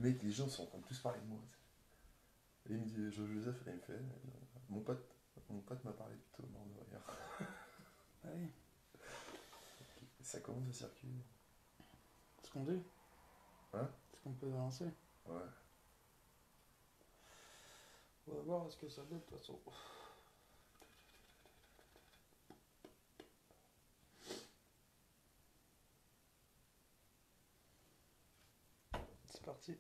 Mec, les gens sont en train de tous parler de moi. Et il me dit, Joseph, là, il me fait, mon pote, mon pote m'a parlé de toi, mort de rire. Ah oui, Ça commence à circuler. ce qu'on dit, Hein? ce qu'on peut avancer. Ouais. On va voir ce que ça donne de toute façon. C'est parti.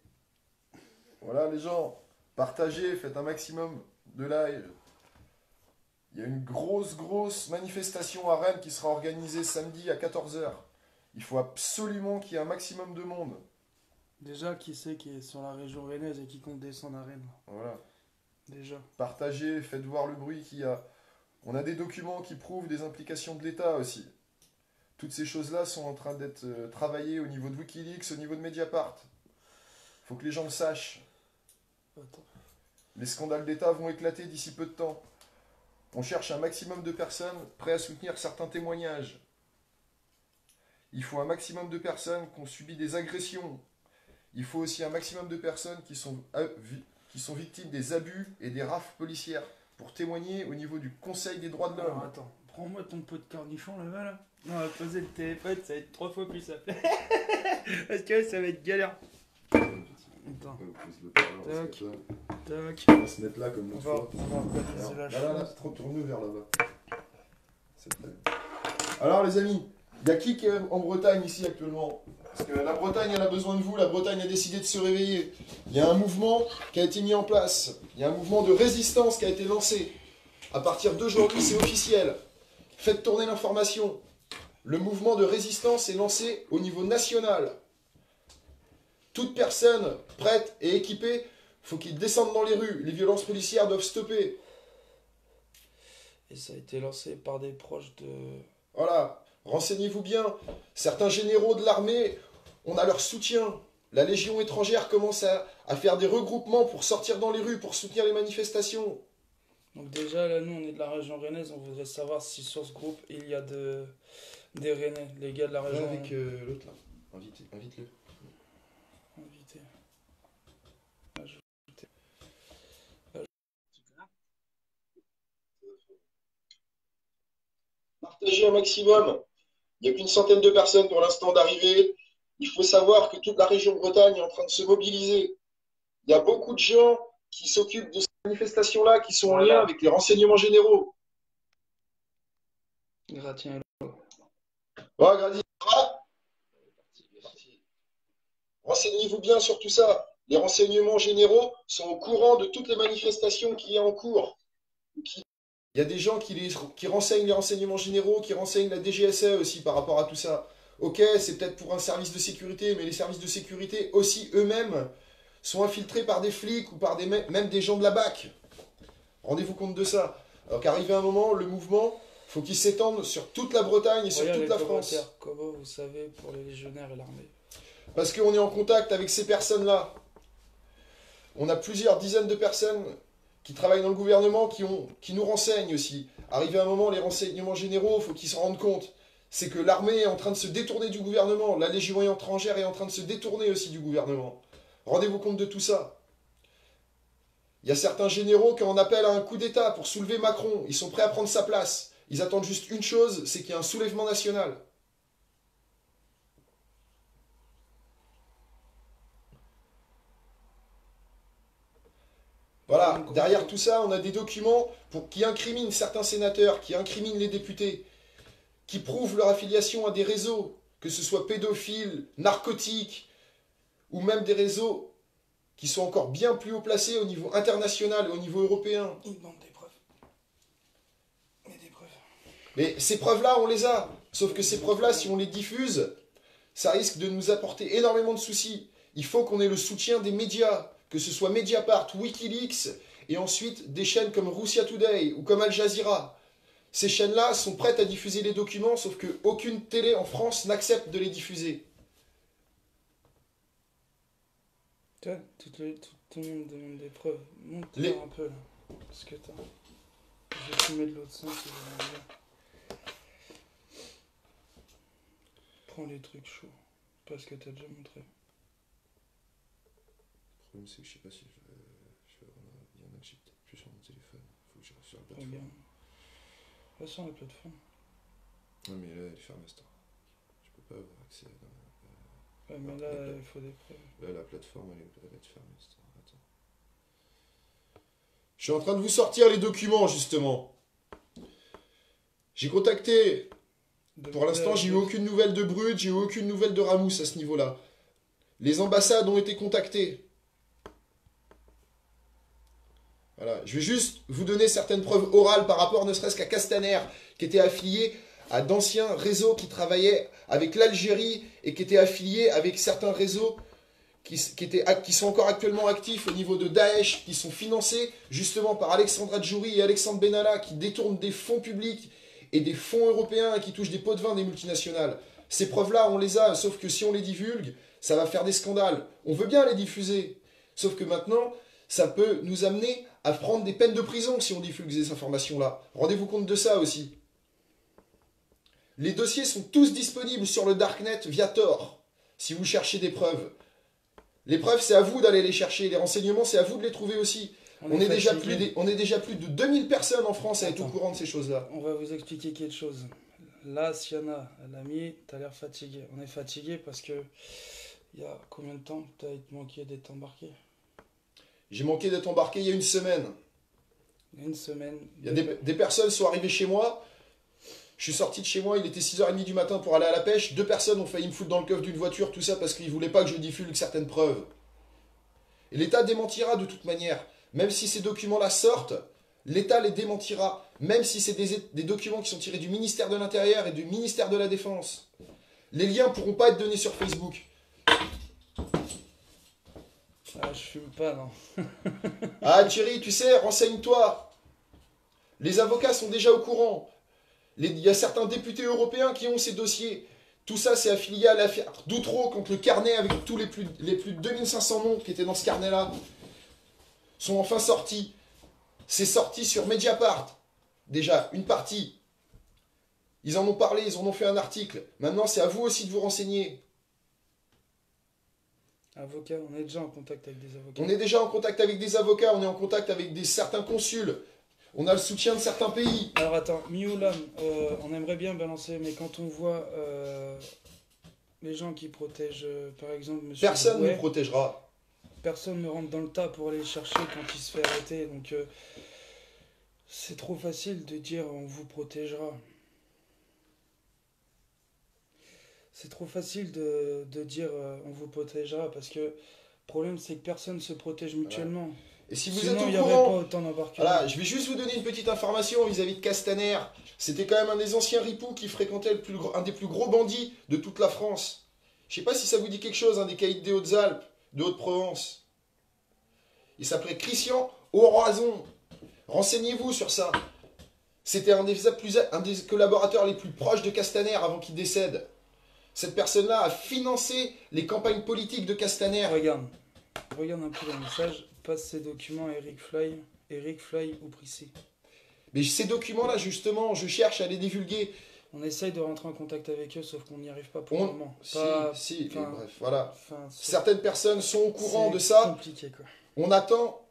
Voilà les gens, partagez, faites un maximum de live. Il y a une grosse manifestation à Rennes qui sera organisée samedi à 14 heures. Il faut absolument qu'il y ait un maximum de monde. Déjà, qui c'est qui est sur la région rennaise et qui compte descendre à Rennes? Voilà. Déjà. Partagez, faites voir le bruit qu'il y a. On a des documents qui prouvent des implications de l'État aussi. Toutes ces choses-là sont en train d'être travaillées au niveau de Wikileaks, au niveau de Mediapart. Il faut que les gens le sachent. Attends. Les scandales d'État vont éclater d'ici peu de temps. On cherche un maximum de personnes prêtes à soutenir certains témoignages. Il faut un maximum de personnes qui ont subi des agressions. Il faut aussi un maximum de personnes qui sont victimes des abus et des rafles policières pour témoigner au niveau du Conseil des droits de Alors l'homme. attends, prends-moi ton pot de cornichon là-bas là. On va poser le téléphone, ça va être 3 fois plus simple. Parce que ça va être galère. Attends, tac, tac. On va se mettre là comme On l'autre va fois. organiser la Là, chose. c'est trop tourné vers là-bas. C'est très bien. Alors les amis, il y a qui est en Bretagne ici actuellement? Parce que la Bretagne, elle a besoin de vous, la Bretagne a décidé de se réveiller. Il y a un mouvement qui a été mis en place. Il y a un mouvement de résistance qui a été lancé. À partir d'aujourd'hui, c'est officiel. Faites tourner l'information. Le mouvement de résistance est lancé au niveau national. Toute personne prête et équipée, faut qu'ils descendent dans les rues. Les violences policières doivent stopper. Et ça a été lancé par des proches de. Voilà, renseignez-vous bien. Certains généraux de l'armée, on a leur soutien. La Légion étrangère commence à faire des regroupements pour sortir dans les rues, pour soutenir les manifestations. Donc déjà là nous on est de la région rennaise, on voudrait savoir si sur ce groupe il y a des Rennais, les gars de la Va région. avec l'autre là, invite-le. Invité. Ajouter. Partagez un maximum. Il n'y a qu'une centaine de personnes pour l'instant d'arriver. Il faut savoir que toute la région Bretagne est en train de se mobiliser. Il y a beaucoup de gens qui s'occupent de ces manifestations-là, qui sont en lien avec les renseignements généraux. Gratien. Oh, Grady, ça va? Renseignez-vous bien sur tout ça. Les renseignements généraux sont au courant de toutes les manifestations qui y a en cours. Il y a des gens qui renseignent les renseignements généraux, qui renseignent la DGSE aussi par rapport à tout ça. Ok, c'est peut-être pour un service de sécurité, mais les services de sécurité aussi eux-mêmes sont infiltrés par des flics ou par même des gens de la BAC. Rendez-vous compte de ça. Alors qu'arrivé un moment, le mouvement, faut qu'il s'étende sur toute la Bretagne et sur toute la France. Comment vous savez pour les légionnaires et l'armée? Parce qu'on est en contact avec ces personnes-là. On a plusieurs dizaines de personnes qui travaillent dans le gouvernement qui nous renseignent aussi. Arrivé un moment, les renseignements généraux, il faut qu'ils se rendent compte. C'est que l'armée est en train de se détourner du gouvernement. La Légion étrangère est en train de se détourner aussi du gouvernement. Rendez-vous compte de tout ça. Il y a certains généraux qui en appellent à un coup d'État pour soulever Macron. Ils sont prêts à prendre sa place. Ils attendent juste une chose, c'est qu'il y ait un soulèvement national. Voilà, derrière tout ça, on a des documents qui incriminent certains sénateurs, qui incriminent les députés, qui prouvent leur affiliation à des réseaux, que ce soit pédophiles, narcotiques, ou même des réseaux qui sont encore bien plus haut placés au niveau international et au niveau européen. Il demande des preuves. Il y a des preuves. Mais ces preuves-là, on les a. Sauf que ces preuves-là, si on les diffuse, ça risque de nous apporter énormément de soucis. Il faut qu'on ait le soutien des médias, que ce soit Mediapart, Wikileaks, et ensuite des chaînes comme Russia Today ou comme Al Jazeera. Ces chaînes-là sont prêtes à diffuser les documents, sauf qu'aucune télé en France n'accepte de les diffuser. Toi, tout le monde demande des preuves. Montre-moi un peu là. Parce que t'as. Je vais filmer de l'autre sens. Prends les trucs chauds. Parce que t'as déjà montré. Le problème, c'est que je sais pas si il y en a que j'ai peut-être plus sur mon téléphone. Faut que je reste sur la plateforme. Regarde. Là, sur la plateforme. Non, mais là, elle est fermée, cette heure. Je peux pas avoir accès à Ouais, mais là, il faut des preuves. Là, la plateforme, elle va être fermée, cette heure. Attends. Je suis en train de vous sortir les documents, justement. J'ai contacté. Pour l'instant, j'ai eu aucune nouvelle de Brut, j'ai eu aucune nouvelle de Ramous à ce niveau-là. Les ambassades ont été contactées. Voilà. Je vais juste vous donner certaines preuves orales par rapport ne serait-ce qu'à Castaner, qui était affilié à d'anciens réseaux qui travaillaient avec l'Algérie et qui étaient affiliés avec certains réseaux qui sont encore actuellement actifs au niveau de Daesh, qui sont financés justement par Alexandra Djouri et Alexandre Benalla, qui détournent des fonds publics et des fonds européens qui touchent des pots de vin des multinationales. Ces preuves-là, on les a, sauf que si on les divulgue, ça va faire des scandales. On veut bien les diffuser, sauf que maintenant, ça peut nous amener à prendre des peines de prison si on divulgue ces informations-là. Rendez-vous compte de ça aussi. Les dossiers sont tous disponibles sur le Darknet via Tor, si vous cherchez des preuves. Les preuves, c'est à vous d'aller les chercher. Les renseignements, c'est à vous de les trouver aussi. On est déjà plus de 2000 personnes en France à être au courant de ces choses-là. On va vous expliquer quelque chose. Là, Siana, l'ami, t'as l'air fatigué. On est fatigué parce que il y a combien de temps t'as manqué d'être embarqué? J'ai manqué d'être embarqué il y a une semaine. Une semaine. Il y a des personnes sont arrivées chez moi. Je suis sorti de chez moi, il était 6h30 du matin pour aller à la pêche. 2 personnes ont failli me foutre dans le coffre d'une voiture, tout ça parce qu'ils ne voulaient pas que je divulgue certaines preuves. Et l'État démentira de toute manière. Même si ces documents-là sortent, l'État les démentira. Même si c'est des documents qui sont tirés du ministère de l'Intérieur et du ministère de la Défense. Les liens ne pourront pas être donnés sur Facebook. Ah, je fume pas, non. Ah, Thierry, tu sais, renseigne-toi. Les avocats sont déjà au courant. Il y a certains députés européens qui ont ces dossiers. Tout ça, c'est affilié à l'affaire d'Outreau contre le carnet avec tous les plus de 2500 noms qui étaient dans ce carnet-là. Sont enfin sortis. C'est sorti sur Mediapart. Déjà, une partie. Ils en ont parlé, ils en ont fait un article. Maintenant, c'est à vous aussi de vous renseigner. Avocat, on est déjà en contact avec des avocats. On est déjà en contact avec des avocats, on est en contact avec certains consuls. On a le soutien de certains pays. Alors attends, Mioulam, on aimerait bien balancer, mais quand on voit les gens qui protègent, par exemple, monsieur Personne ne nous protégera. Personne ne rentre dans le tas pour aller le chercher quand il se fait arrêter. Donc c'est trop facile de dire on vous protégera. C'est trop facile de dire on vous protégera parce que le problème c'est que personne ne se protège mutuellement. Voilà. Et si vous sinon, êtes au il n'y aurait courant, pas autant d'embarquements. voilà, je vais juste vous donner une petite information vis-à-vis de Castaner. C'était quand même un des anciens ripoux qui fréquentait un des plus gros bandits de toute la France. Je sais pas si ça vous dit quelque chose, un des caïds des Hautes-Alpes, de Haute-Provence. Il s'appelait Christian Oraison. Renseignez-vous sur ça. C'était un des collaborateurs les plus proches de Castaner avant qu'il décède. Cette personne-là a financé les campagnes politiques de Castaner. Regarde un peu le message. Passe ces documents à Eric Fly ou Prissé. Mais ces documents-là, justement, je cherche à les divulguer. On essaye de rentrer en contact avec eux, sauf qu'on n'y arrive pas pour le moment. Bref, voilà. Certaines personnes sont au courant de ça. C'est compliqué, quoi. On attend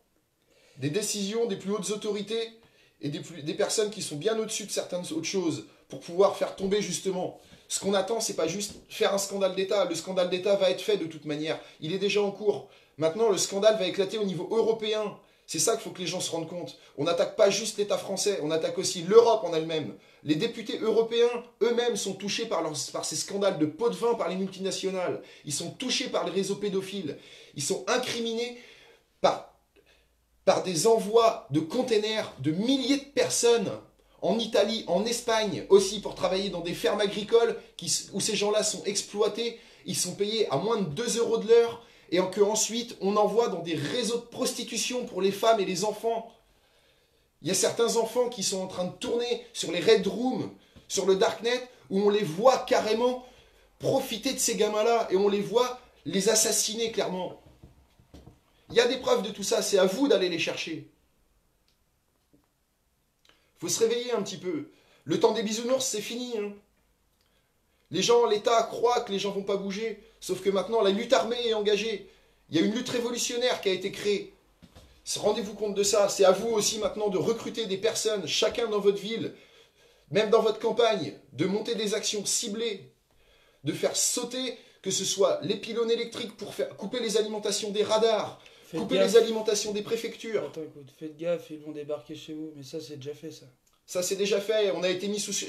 des décisions des plus hautes autorités et des personnes qui sont bien au-dessus de certaines autres choses pour pouvoir faire tomber, justement. Ce qu'on attend, c'est pas juste faire un scandale d'État. Le scandale d'État va être fait de toute manière. Il est déjà en cours. Maintenant, le scandale va éclater au niveau européen. C'est ça qu'il faut que les gens se rendent compte. On n'attaque pas juste l'État français, on attaque aussi l'Europe en elle-même. Les députés européens eux-mêmes sont touchés par ces scandales de pots de vin par les multinationales. Ils sont touchés par les réseaux pédophiles. Ils sont incriminés par des envois de containers de milliers de personnes en Italie, en Espagne, aussi pour travailler dans des fermes agricoles où ces gens-là sont exploités. Ils sont payés à moins de 2 € de l'heure. Et qu'ensuite, on envoie dans des réseaux de prostitution pour les femmes et les enfants. Il y a certains enfants qui sont en train de tourner sur les Red Rooms, sur le Darknet, où on les voit carrément profiter de ces gamins-là, et on les voit les assassiner, clairement. Il y a des preuves de tout ça, c'est à vous d'aller les chercher. Il faut se réveiller un petit peu. Le temps des bisounours, c'est fini, hein. Les gens, l'État croit que les gens vont pas bouger. Sauf que maintenant, la lutte armée est engagée. Il y a une lutte révolutionnaire qui a été créée. Rendez-vous compte de ça. C'est à vous aussi maintenant de recruter des personnes, chacun dans votre ville, même dans votre campagne, de monter des actions ciblées, de faire sauter, que ce soit les pylônes électriques pour faire couper les alimentations des radars, couper les alimentations des préfectures. Attends, écoute, faites gaffe, ils vont débarquer chez vous. Mais ça, c'est déjà fait, ça. Ça, c'est déjà fait.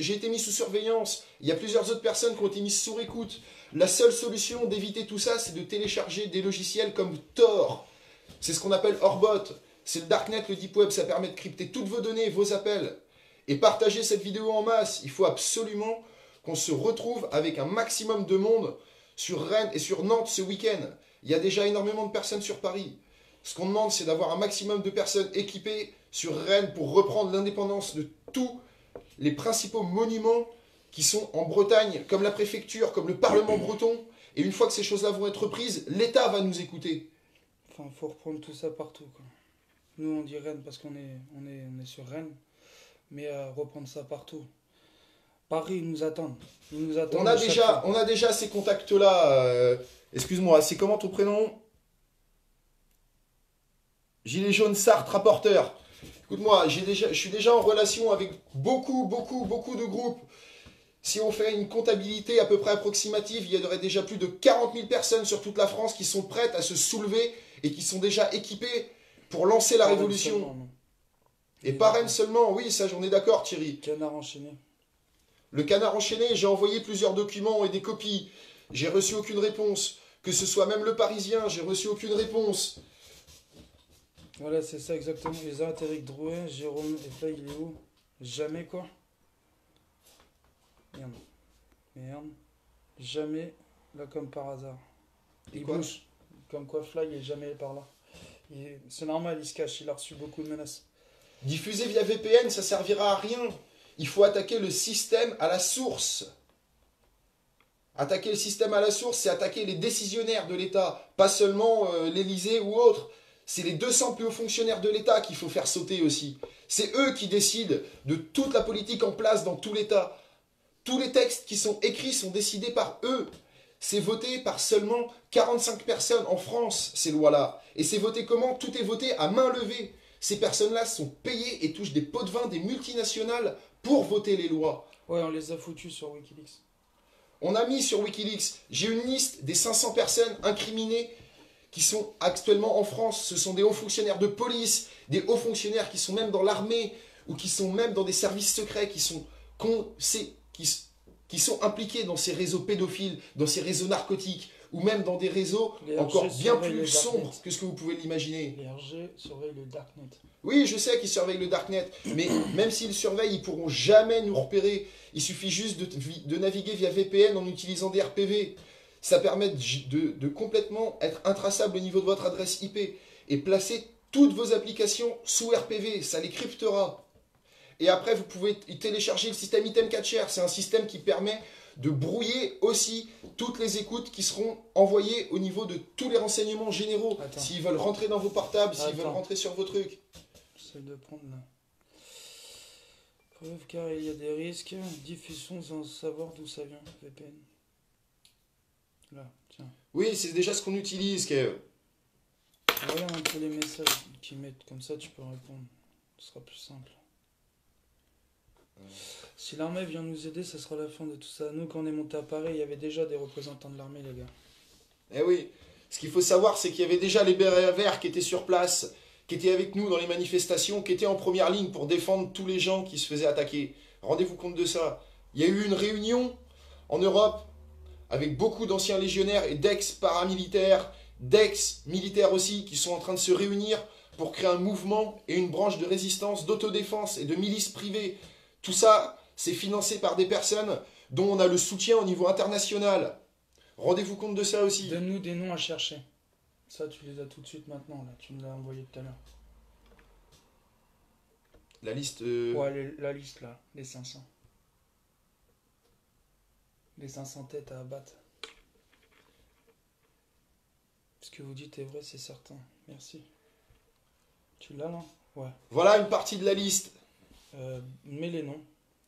J'ai été mis sous surveillance. Il y a plusieurs autres personnes qui ont été mises sous écoute. La seule solution d'éviter tout ça, c'est de télécharger des logiciels comme Tor. C'est ce qu'on appelle Orbot. C'est le Darknet, le Deep Web. Ça permet de crypter toutes vos données, vos appels. Et partager cette vidéo en masse. Il faut absolument qu'on se retrouve avec un maximum de monde sur Rennes et sur Nantes ce week-end. Il y a déjà énormément de personnes sur Paris. Ce qu'on demande, c'est d'avoir un maximum de personnes équipées sur Rennes pour reprendre l'indépendance de tous les principaux monuments qui sont en Bretagne, comme la préfecture, comme le Parlement breton. Et une fois que ces choses-là vont être reprises, l'État va nous écouter. Enfin, il faut reprendre tout ça partout, quoi. Nous, on dit Rennes parce qu'on est sur Rennes. Mais reprendre ça partout. Paris, ils nous attendent. Ils nous attendent. On a déjà ces contacts-là. Excuse-moi, c'est comment ton prénom? Gilet jaune Sartre, rapporteur. Écoute-moi, je suis déjà en relation avec beaucoup de groupes. Si on fait une comptabilité à peu près approximative, il y aurait déjà plus de 40 000 personnes sur toute la France qui sont prêtes à se soulever et qui sont déjà équipées pour lancer la révolution. Et pas Rennes seulement, oui, ça j'en ai d'accord Thierry. Canard enchaîné. Le canard enchaîné, j'ai envoyé plusieurs documents et des copies. J'ai reçu aucune réponse. Que ce soit même le Parisien, j'ai reçu aucune réponse. Voilà, c'est ça exactement. Les arrêts Eric Drouet, Jérôme, et là il est où? Jamais quoi? Merde. Jamais, là comme par hasard. Il bouge. Comme quoi Fly est jamais par là. C'est normal, il se cache, il a reçu beaucoup de menaces. Diffuser via VPN, ça servira à rien. Il faut attaquer le système à la source. Attaquer le système à la source, c'est attaquer les décisionnaires de l'État, pas seulement l'Élysée ou autre. C'est les 200 plus hauts fonctionnaires de l'État qu'il faut faire sauter aussi. C'est eux qui décident de toute la politique en place dans tout l'État. Tous les textes qui sont écrits sont décidés par eux. C'est voté par seulement 45 personnes en France, ces lois-là. Et c'est voté comment? Tout est voté à main levée. Ces personnes-là sont payées et touchent des pots de vin des multinationales pour voter les lois. Ouais, on les a foutus sur Wikileaks. On a mis sur Wikileaks, j'ai une liste des 500 personnes incriminées qui sont actuellement en France. Ce sont des hauts fonctionnaires de police, des hauts fonctionnaires qui sont même dans l'armée ou qui sont même dans des services secrets, qui sont impliqués dans ces réseaux pédophiles, dans ces réseaux narcotiques, ou même dans des réseaux encore bien plus sombres que ce que vous pouvez l'imaginer. Les RG surveillent le Darknet. Oui, je sais qu'ils surveillent le Darknet, mais même s'ils surveillent, ils ne pourront jamais nous repérer. Il suffit juste de naviguer via VPN en utilisant des RPV. Ça permet de complètement être intraçable au niveau de votre adresse IP et placer toutes vos applications sous RPV, ça les cryptera. Et après, vous pouvez télécharger le système Item Catcher. C'est un système qui permet de brouiller aussi toutes les écoutes qui seront envoyées au niveau de tous les renseignements généraux. S'ils veulent rentrer dans vos portables, s'ils veulent rentrer sur vos trucs. J'essaie de prendre là. Preuve car il y a des risques. Diffusion sans savoir d'où ça vient. VPN. Là, tiens. Oui, c'est déjà ce qu'on utilise, Kev. Regarde un peu les messages qu'ils mettent. Comme ça, tu peux répondre. Ce sera plus simple. Si l'armée vient nous aider, ça sera la fin de tout ça. Nous, quand on est monté à Paris, il y avait déjà des représentants de l'armée, les gars. Eh oui. Ce qu'il faut savoir, c'est qu'il y avait déjà les bérets verts qui étaient sur place, qui étaient avec nous dans les manifestations, qui étaient en première ligne pour défendre tous les gens qui se faisaient attaquer. Rendez-vous compte de ça. Il y a eu une réunion en Europe avec beaucoup d'anciens légionnaires et d'ex-paramilitaires, d'ex-militaires aussi, qui sont en train de se réunir pour créer un mouvement et une branche de résistance, d'autodéfense et de milices privées. Tout ça, c'est financé par des personnes dont on a le soutien au niveau international. Rendez-vous compte de ça aussi. Donne-nous des noms à chercher. Ça, tu les as tout de suite maintenant, là. Tu me l'as envoyé tout à l'heure. La liste... Ouais, la liste, là. Les 500. Les 500 têtes à abattre. Ce que vous dites est vrai, c'est certain. Merci. Tu l'as, là? Ouais. Voilà une partie de la liste. Mets les noms.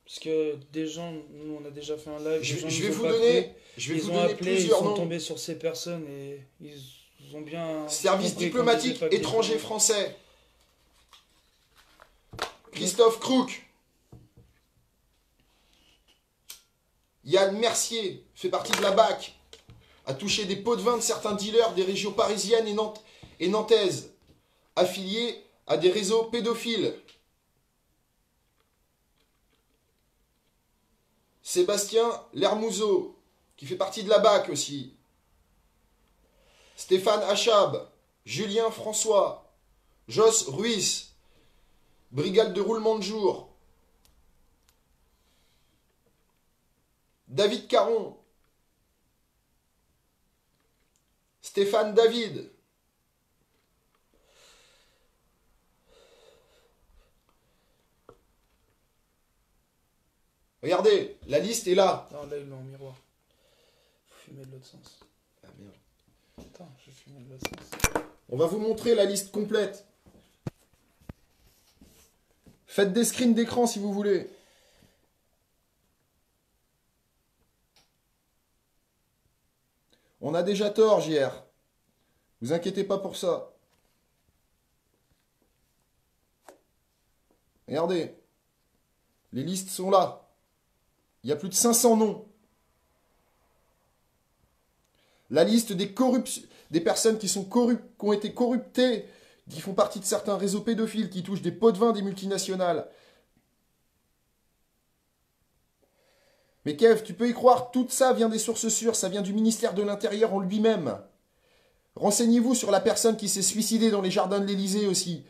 Parce que des gens, nous on a déjà fait un live, Je vais vous donner plusieurs ils sont noms. tombés sur ces personnes et ils ont bien... Service compris diplomatique qu'on disait pas étranger des- français. Christophe Crook. Yann Mercier, fait partie de la BAC, a touché des pots de vin de certains dealers des régions parisiennes et nantaises, affiliés à des réseaux pédophiles. Sébastien Lermouzeau, qui fait partie de la BAC aussi. Stéphane Achab, Julien François, Jos Ruiz, brigade de roulement de jour. David Caron, Stéphane David, regardez, la liste est là. Non, là il est en miroir. Faut fumer de l'autre sens. Ah merde. Attends, je vais fumer de l'autre sens. On va vous montrer la liste complète. Faites des screens d'écran si vous voulez. On a déjà tort, JR. Vous inquiétez pas pour ça. Regardez. Les listes sont là. Il y a plus de 500 noms. La liste des personnes qui ont été corruptées, qui font partie de certains réseaux pédophiles, qui touchent des pots de vin des multinationales. Mais Kev, tu peux y croire, tout ça vient des sources sûres, ça vient du ministère de l'Intérieur en lui-même. Renseignez-vous sur la personne qui s'est suicidée dans les jardins de l'Élysée aussi.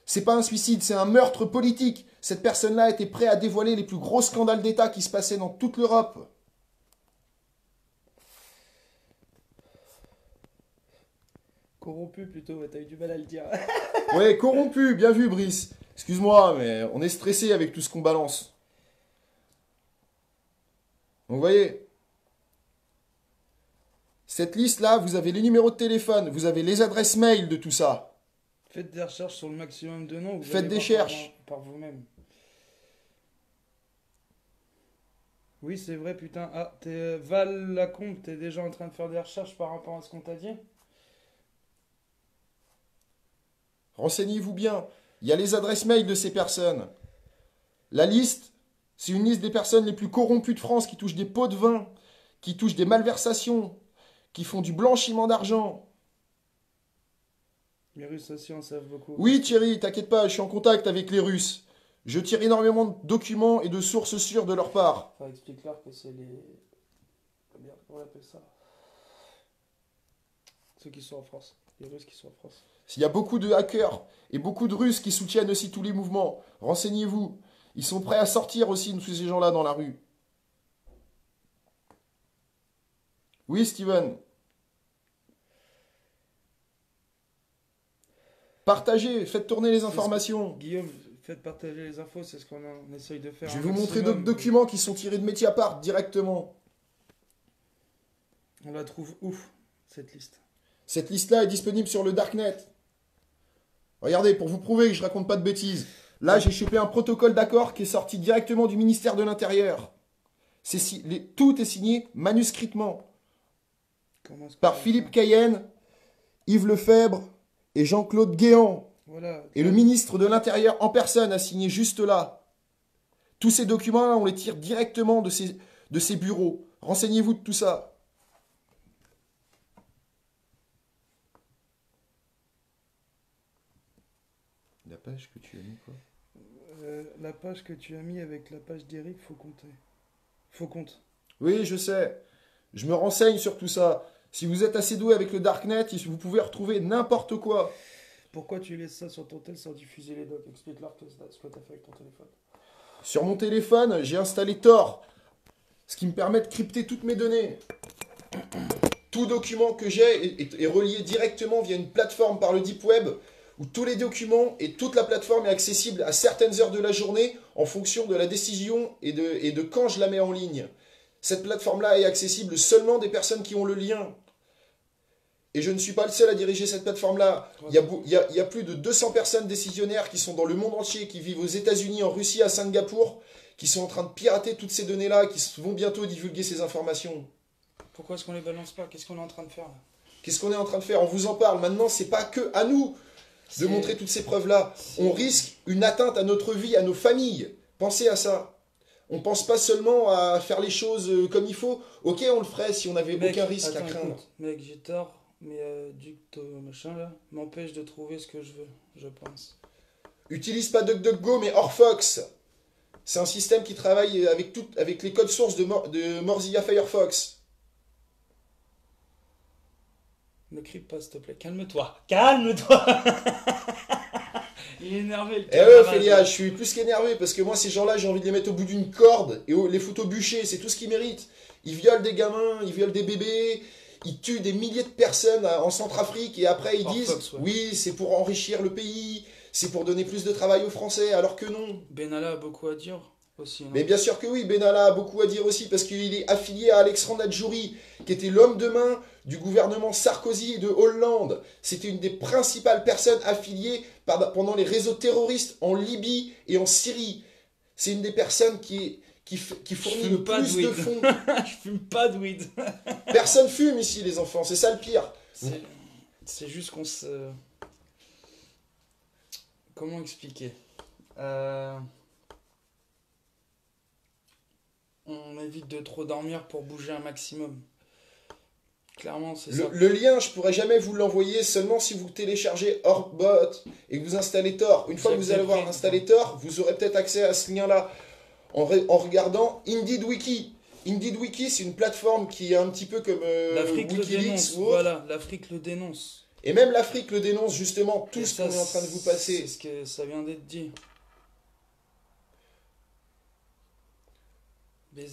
C'est pas un suicide, c'est un meurtre politique. Cette personne-là était prête à dévoiler les plus gros scandales d'État qui se passaient dans toute l'Europe. Corrompu plutôt, t'as eu du mal à le dire. Ouais, corrompu, bien vu Brice. Excuse-moi, mais on est stressé avec tout ce qu'on balance. Donc vous voyez, cette liste-là, vous avez les numéros de téléphone, vous avez les adresses mail de tout ça. Faites des recherches sur le maximum de noms. Vous Faites allez des voir recherches. par vous-même. Oui, c'est vrai, putain. Ah, Val Lacombe, t'es déjà en train de faire des recherches par rapport à ce qu'on t'a dit? Renseignez-vous bien. Il y a les adresses mail de ces personnes. La liste, c'est une liste des personnes les plus corrompues de France qui touchent des pots de vin, qui touchent des malversations, qui font du blanchiment d'argent. Les Russes aussi en savent beaucoup. Oui Thierry, t'inquiète pas, je suis en contact avec les Russes. Je tire énormément de documents et de sources sûres de leur part. Enfin, explique-leur que c'est les... Merde, comment on appelle ça? Ceux qui sont en France. Les Russes qui sont en France. Il y a beaucoup de hackers et beaucoup de Russes qui soutiennent aussi tous les mouvements. Renseignez-vous. Ils sont prêts à sortir aussi de tous ces gens-là dans la rue. Oui, Steven. Partagez, faites tourner les informations. Guillaume, faites partager les infos, c'est ce qu'on essaye de faire. Je vais vous montrer d'autres documents qui sont tirés de Mediapart directement. On la trouve ouf, cette liste. Cette liste-là est disponible sur le Darknet. Regardez, pour vous prouver que je raconte pas de bêtises. Là, j'ai chopé un protocole d'accord qui est sorti directement du ministère de l'Intérieur. Tout est signé manuscritement par Philippe Cayenne, Yves Lefebvre et Jean-Claude Guéant. Voilà. Et le ministre de l'Intérieur en personne a signé juste là. Tous ces documents-là, on les tire directement de ces bureaux. Renseignez-vous de tout ça. La page que tu as mis quoi? La page que tu as mis avec la page d'Eric, faut compter. Faut compte. Oui, je sais. Je me renseigne sur tout ça. Si vous êtes assez doué avec le Darknet, vous pouvez retrouver n'importe quoi. Pourquoi tu laisses ça sur ton tel sans diffuser les docs? Explique-leur ce que tu as fait avec ton téléphone. Sur mon téléphone, j'ai installé Tor, ce qui me permet de crypter toutes mes données. Tout document que j'ai est relié directement via une plateforme par le Deep Web, où tous les documents et toute la plateforme est accessible à certaines heures de la journée en fonction de la décision et de quand je la mets en ligne. Cette plateforme-là est accessible seulement des personnes qui ont le lien. Et je ne suis pas le seul à diriger cette plateforme-là. Il y a plus de 200 personnes décisionnaires qui sont dans le monde entier, qui vivent aux États-Unis, en Russie, à Singapour, qui sont en train de pirater toutes ces données-là, qui vont bientôt divulguer ces informations. Pourquoi est-ce qu'on les balance pas? Qu'est-ce qu'on est en train de faire là? Qu'est-ce qu'on est en train de faire? On vous en parle. Maintenant, c'est pas que à nous de montrer toutes ces preuves-là. On risque une atteinte à notre vie, à nos familles. Pensez à ça. On pense pas seulement à faire les choses comme il faut. Ok, on le ferait si on n'avait aucun risque à craindre. Écoute, mec, j'ai tort, mais Ducto machin là m'empêche de trouver ce que je veux, je pense. Utilise pas DuckDuckGo, mais Orfox. C'est un système qui travaille avec les codes sources de Mozilla Firefox. Ne crie pas, s'il te plaît. Calme-toi. Calme-toi. Il est énervé, le Eh ouais, Ophélia, je suis plus qu'énervé parce que moi, ces gens-là, j'ai envie de les mettre au bout d'une corde et les foutre au bûcher. C'est tout ce qu'ils méritent. Ils violent des gamins, ils violent des bébés, ils tuent des milliers de personnes en Centrafrique et après ils disent oui, c'est pour enrichir le pays, c'est pour donner plus de travail aux Français, alors que non. Benalla a beaucoup à dire aussi. Non? Mais bien sûr que oui, Benalla a beaucoup à dire aussi parce qu'il est affilié à Alexandre Adjouri, qui était l'homme de main du gouvernement Sarkozy et de Hollande. C'était une des principales personnes affiliées pendant les réseaux terroristes en Libye et en Syrie. C'est une des personnes qui fournit le plus de fonds. Je fume pas de weed. Personne fume ici, les enfants, c'est ça le pire. C'est juste qu'on se... Comment expliquer On évite de trop dormir pour bouger un maximum. Clairement, c'est ça. Le lien, je pourrais jamais vous l'envoyer seulement si vous téléchargez Orbot et que vous installez Tor. Une fois que vous allez avoir installé Tor, vous aurez peut-être accès à ce lien-là en regardant IndeedWiki. IndeedWiki, c'est une plateforme qui est un petit peu comme l'Afrique le dénonce. Voilà, l'Afrique le dénonce. Et même l'Afrique le dénonce justement, tout ce qu'on est en train de vous passer. C'est ce que ça vient d'être dit.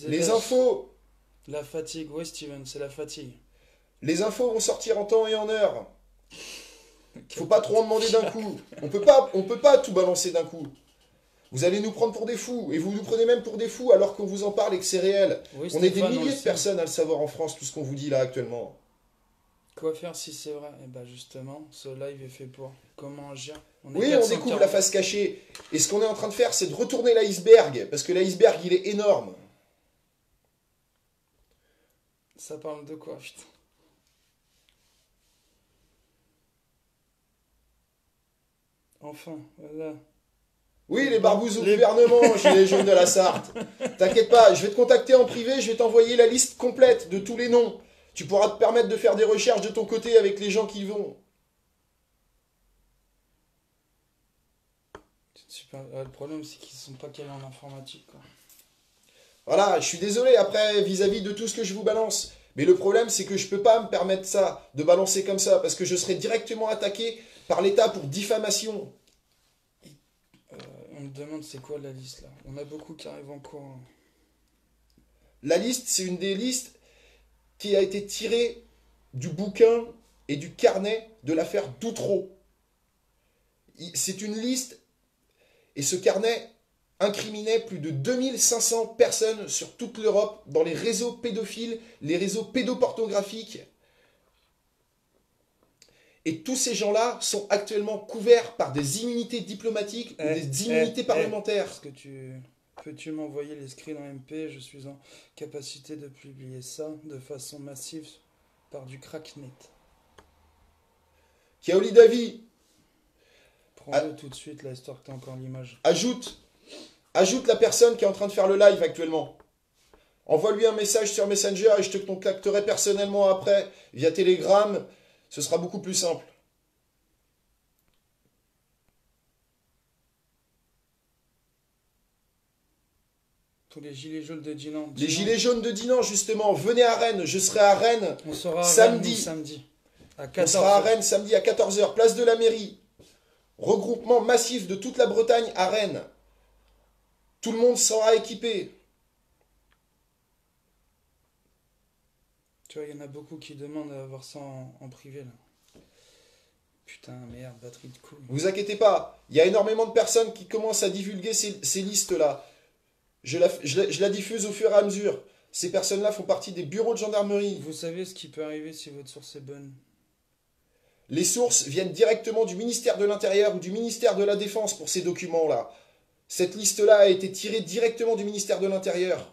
Les infos. La fatigue, oui Steven, c'est la fatigue. Les infos vont sortir en temps et en heure. Faut pas trop en demander d'un coup. On peut pas tout balancer d'un coup. Vous allez nous prendre pour des fous. Et vous nous prenez même pour des fous alors qu'on vous en parle et que c'est réel. Oui, on est des milliers de personnes à le savoir en France, tout ce qu'on vous dit là actuellement. Quoi faire si c'est vrai? Eh ben justement, ce live est fait pour. Comment agir? Oui, on découvre la face cachée. Et ce qu'on est en train de faire, c'est de retourner l'iceberg. Parce que l'iceberg, il est énorme. Ça parle de quoi, putain? Enfin, voilà. Oui, les barbouzes au gouvernement, gilets jaunes de la Sarthe. T'inquiète pas, je vais te contacter en privé, je vais t'envoyer la liste complète de tous les noms. Tu pourras te permettre de faire des recherches de ton côté avec les gens qui y vont. Super. Le problème, c'est qu'ils sont pas calés en informatique, quoi. Voilà, je suis désolé après vis-à-vis de tout ce que je vous balance. Mais le problème, c'est que je peux pas me permettre ça, de balancer comme ça, parce que je serai directement attaqué par l'État pour diffamation. On me demande c'est quoi la liste là. On a beaucoup qui arrivent en cours. La liste, c'est une des listes qui a été tirée du bouquin et du carnet de l'affaire Doutreau. C'est une liste, et ce carnet incriminait plus de 2500 personnes sur toute l'Europe dans les réseaux pédophiles, les réseaux pédopornographiques. Et tous ces gens-là sont actuellement couverts par des immunités diplomatiques ou des immunités parlementaires. Peux-tu m'envoyer les screens en MP? Je suis en capacité de publier ça de façon massive par du cracknet. Kaoli Davi. Prends-le tout de suite, là, histoire que tu aies encore l'image. Ajoute la personne qui est en train de faire le live actuellement. Envoie-lui un message sur Messenger et je te contacterai personnellement après via Telegram. Ce sera beaucoup plus simple. Tous les gilets jaunes de Dinan. Les gilets jaunes de Dinan, justement. Venez à Rennes. Je serai à Rennes on sera à samedi. Rennes, samedi. On sera à Rennes samedi à 14h. Place de la mairie. Regroupement massif de toute la Bretagne à Rennes. Tout le monde sera équipé. Tu vois, il y en a beaucoup qui demandent à avoir ça en privé, là. Putain, merde, batterie de couilles. Vous inquiétez pas, il y a énormément de personnes qui commencent à divulguer ces listes-là. Je la diffuse au fur et à mesure. Ces personnes-là font partie des bureaux de gendarmerie. Vous savez ce qui peut arriver si votre source est bonne? Les sources viennent directement du ministère de l'Intérieur ou du ministère de la Défense pour ces documents-là. Cette liste-là a été tirée directement du ministère de l'Intérieur.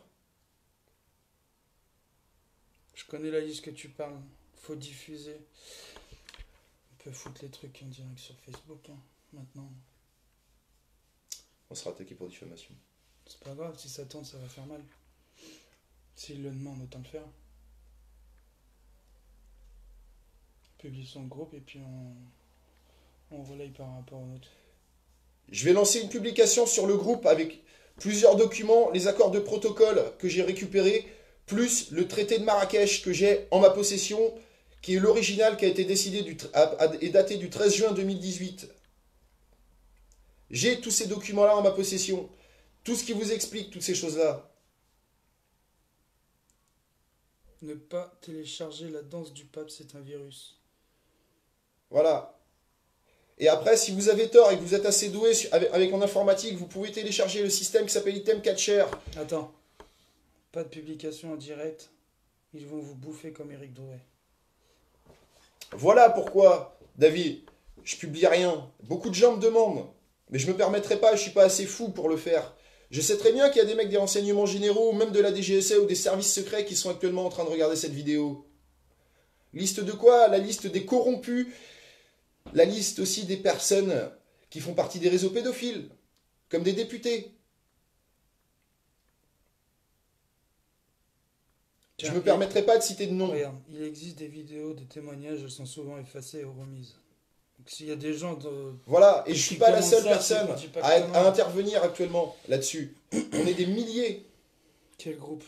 Je connais la liste que tu parles. Faut diffuser. On peut foutre les trucs en direct sur Facebook, hein, maintenant. On sera attaqué pour diffamation. C'est pas grave, si ça tourne, ça va faire mal. S'il le demande, autant le faire. Publie son groupe et puis on relaye par rapport au nôtre. Je vais lancer une publication sur le groupe avec plusieurs documents, les accords de protocole que j'ai récupérés, plus le traité de Marrakech que j'ai en ma possession, qui est l'original qui a été décidé et daté du 13 juin 2018. J'ai tous ces documents-là en ma possession. Tout ce qui vous explique toutes ces choses-là. Ne pas télécharger la danse du pape, c'est un virus. Voilà. Et après, si vous avez tort et que vous êtes assez doué avec en informatique, vous pouvez télécharger le système qui s'appelle Item Catcher. Attends. Pas de publication en direct. Ils vont vous bouffer comme Eric Drouet. Voilà pourquoi, David, je publie rien. Beaucoup de gens me demandent. Mais je me permettrai pas, je suis pas assez fou pour le faire. Je sais très bien qu'il y a des mecs des renseignements généraux, ou même de la DGSE ou des services secrets qui sont actuellement en train de regarder cette vidéo. Liste de quoi? La liste des corrompus. La liste aussi des personnes qui font partie des réseaux pédophiles, comme des députés. Je ne me permettrai pas de citer de nom. Regarde, il existe des vidéos, des témoignages, elles sont souvent effacées et remises. Donc s'il y a des gens de... Voilà, et je ne suis pas la seule ça, personne à intervenir actuellement là-dessus. On est des milliers. Quel groupe?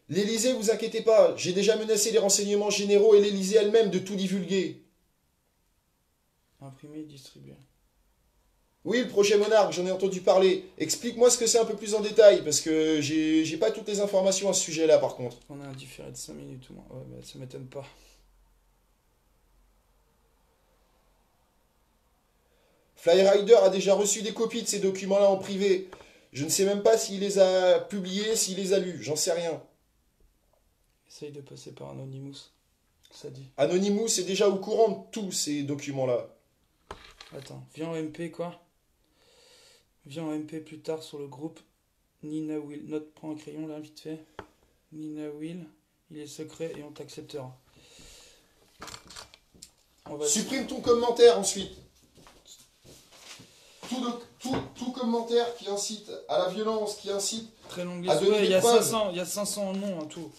L'Élysée, vous inquiétez pas, j'ai déjà menacé les renseignements généraux et l'Élysée elle-même de tout divulguer. Imprimer et distribuer. Oui, le projet Monarque, j'en ai entendu parler. Explique-moi ce que c'est un peu plus en détail, parce que j'ai pas toutes les informations à ce sujet-là, par contre. On a un différé de 5 minutes ou moins. Ouais, bah ça m'étonne pas. Flyrider a déjà reçu des copies de ces documents-là en privé. Je ne sais même pas s'il les a publiés, s'il les a lus, j'en sais rien. Essaye de passer par Anonymous. Ça dit. Anonymous est déjà au courant de tous ces documents-là. Attends, viens en MP quoi? Viens en MP plus tard sur le groupe Nina Will. Note, prends un crayon là, vite fait. Nina Will, il est secret et on t'acceptera. Supprime ton commentaire ensuite. Tout commentaire qui incite à la violence, qui incite très longue à donner il des preuves. Il y a 500 noms en tout.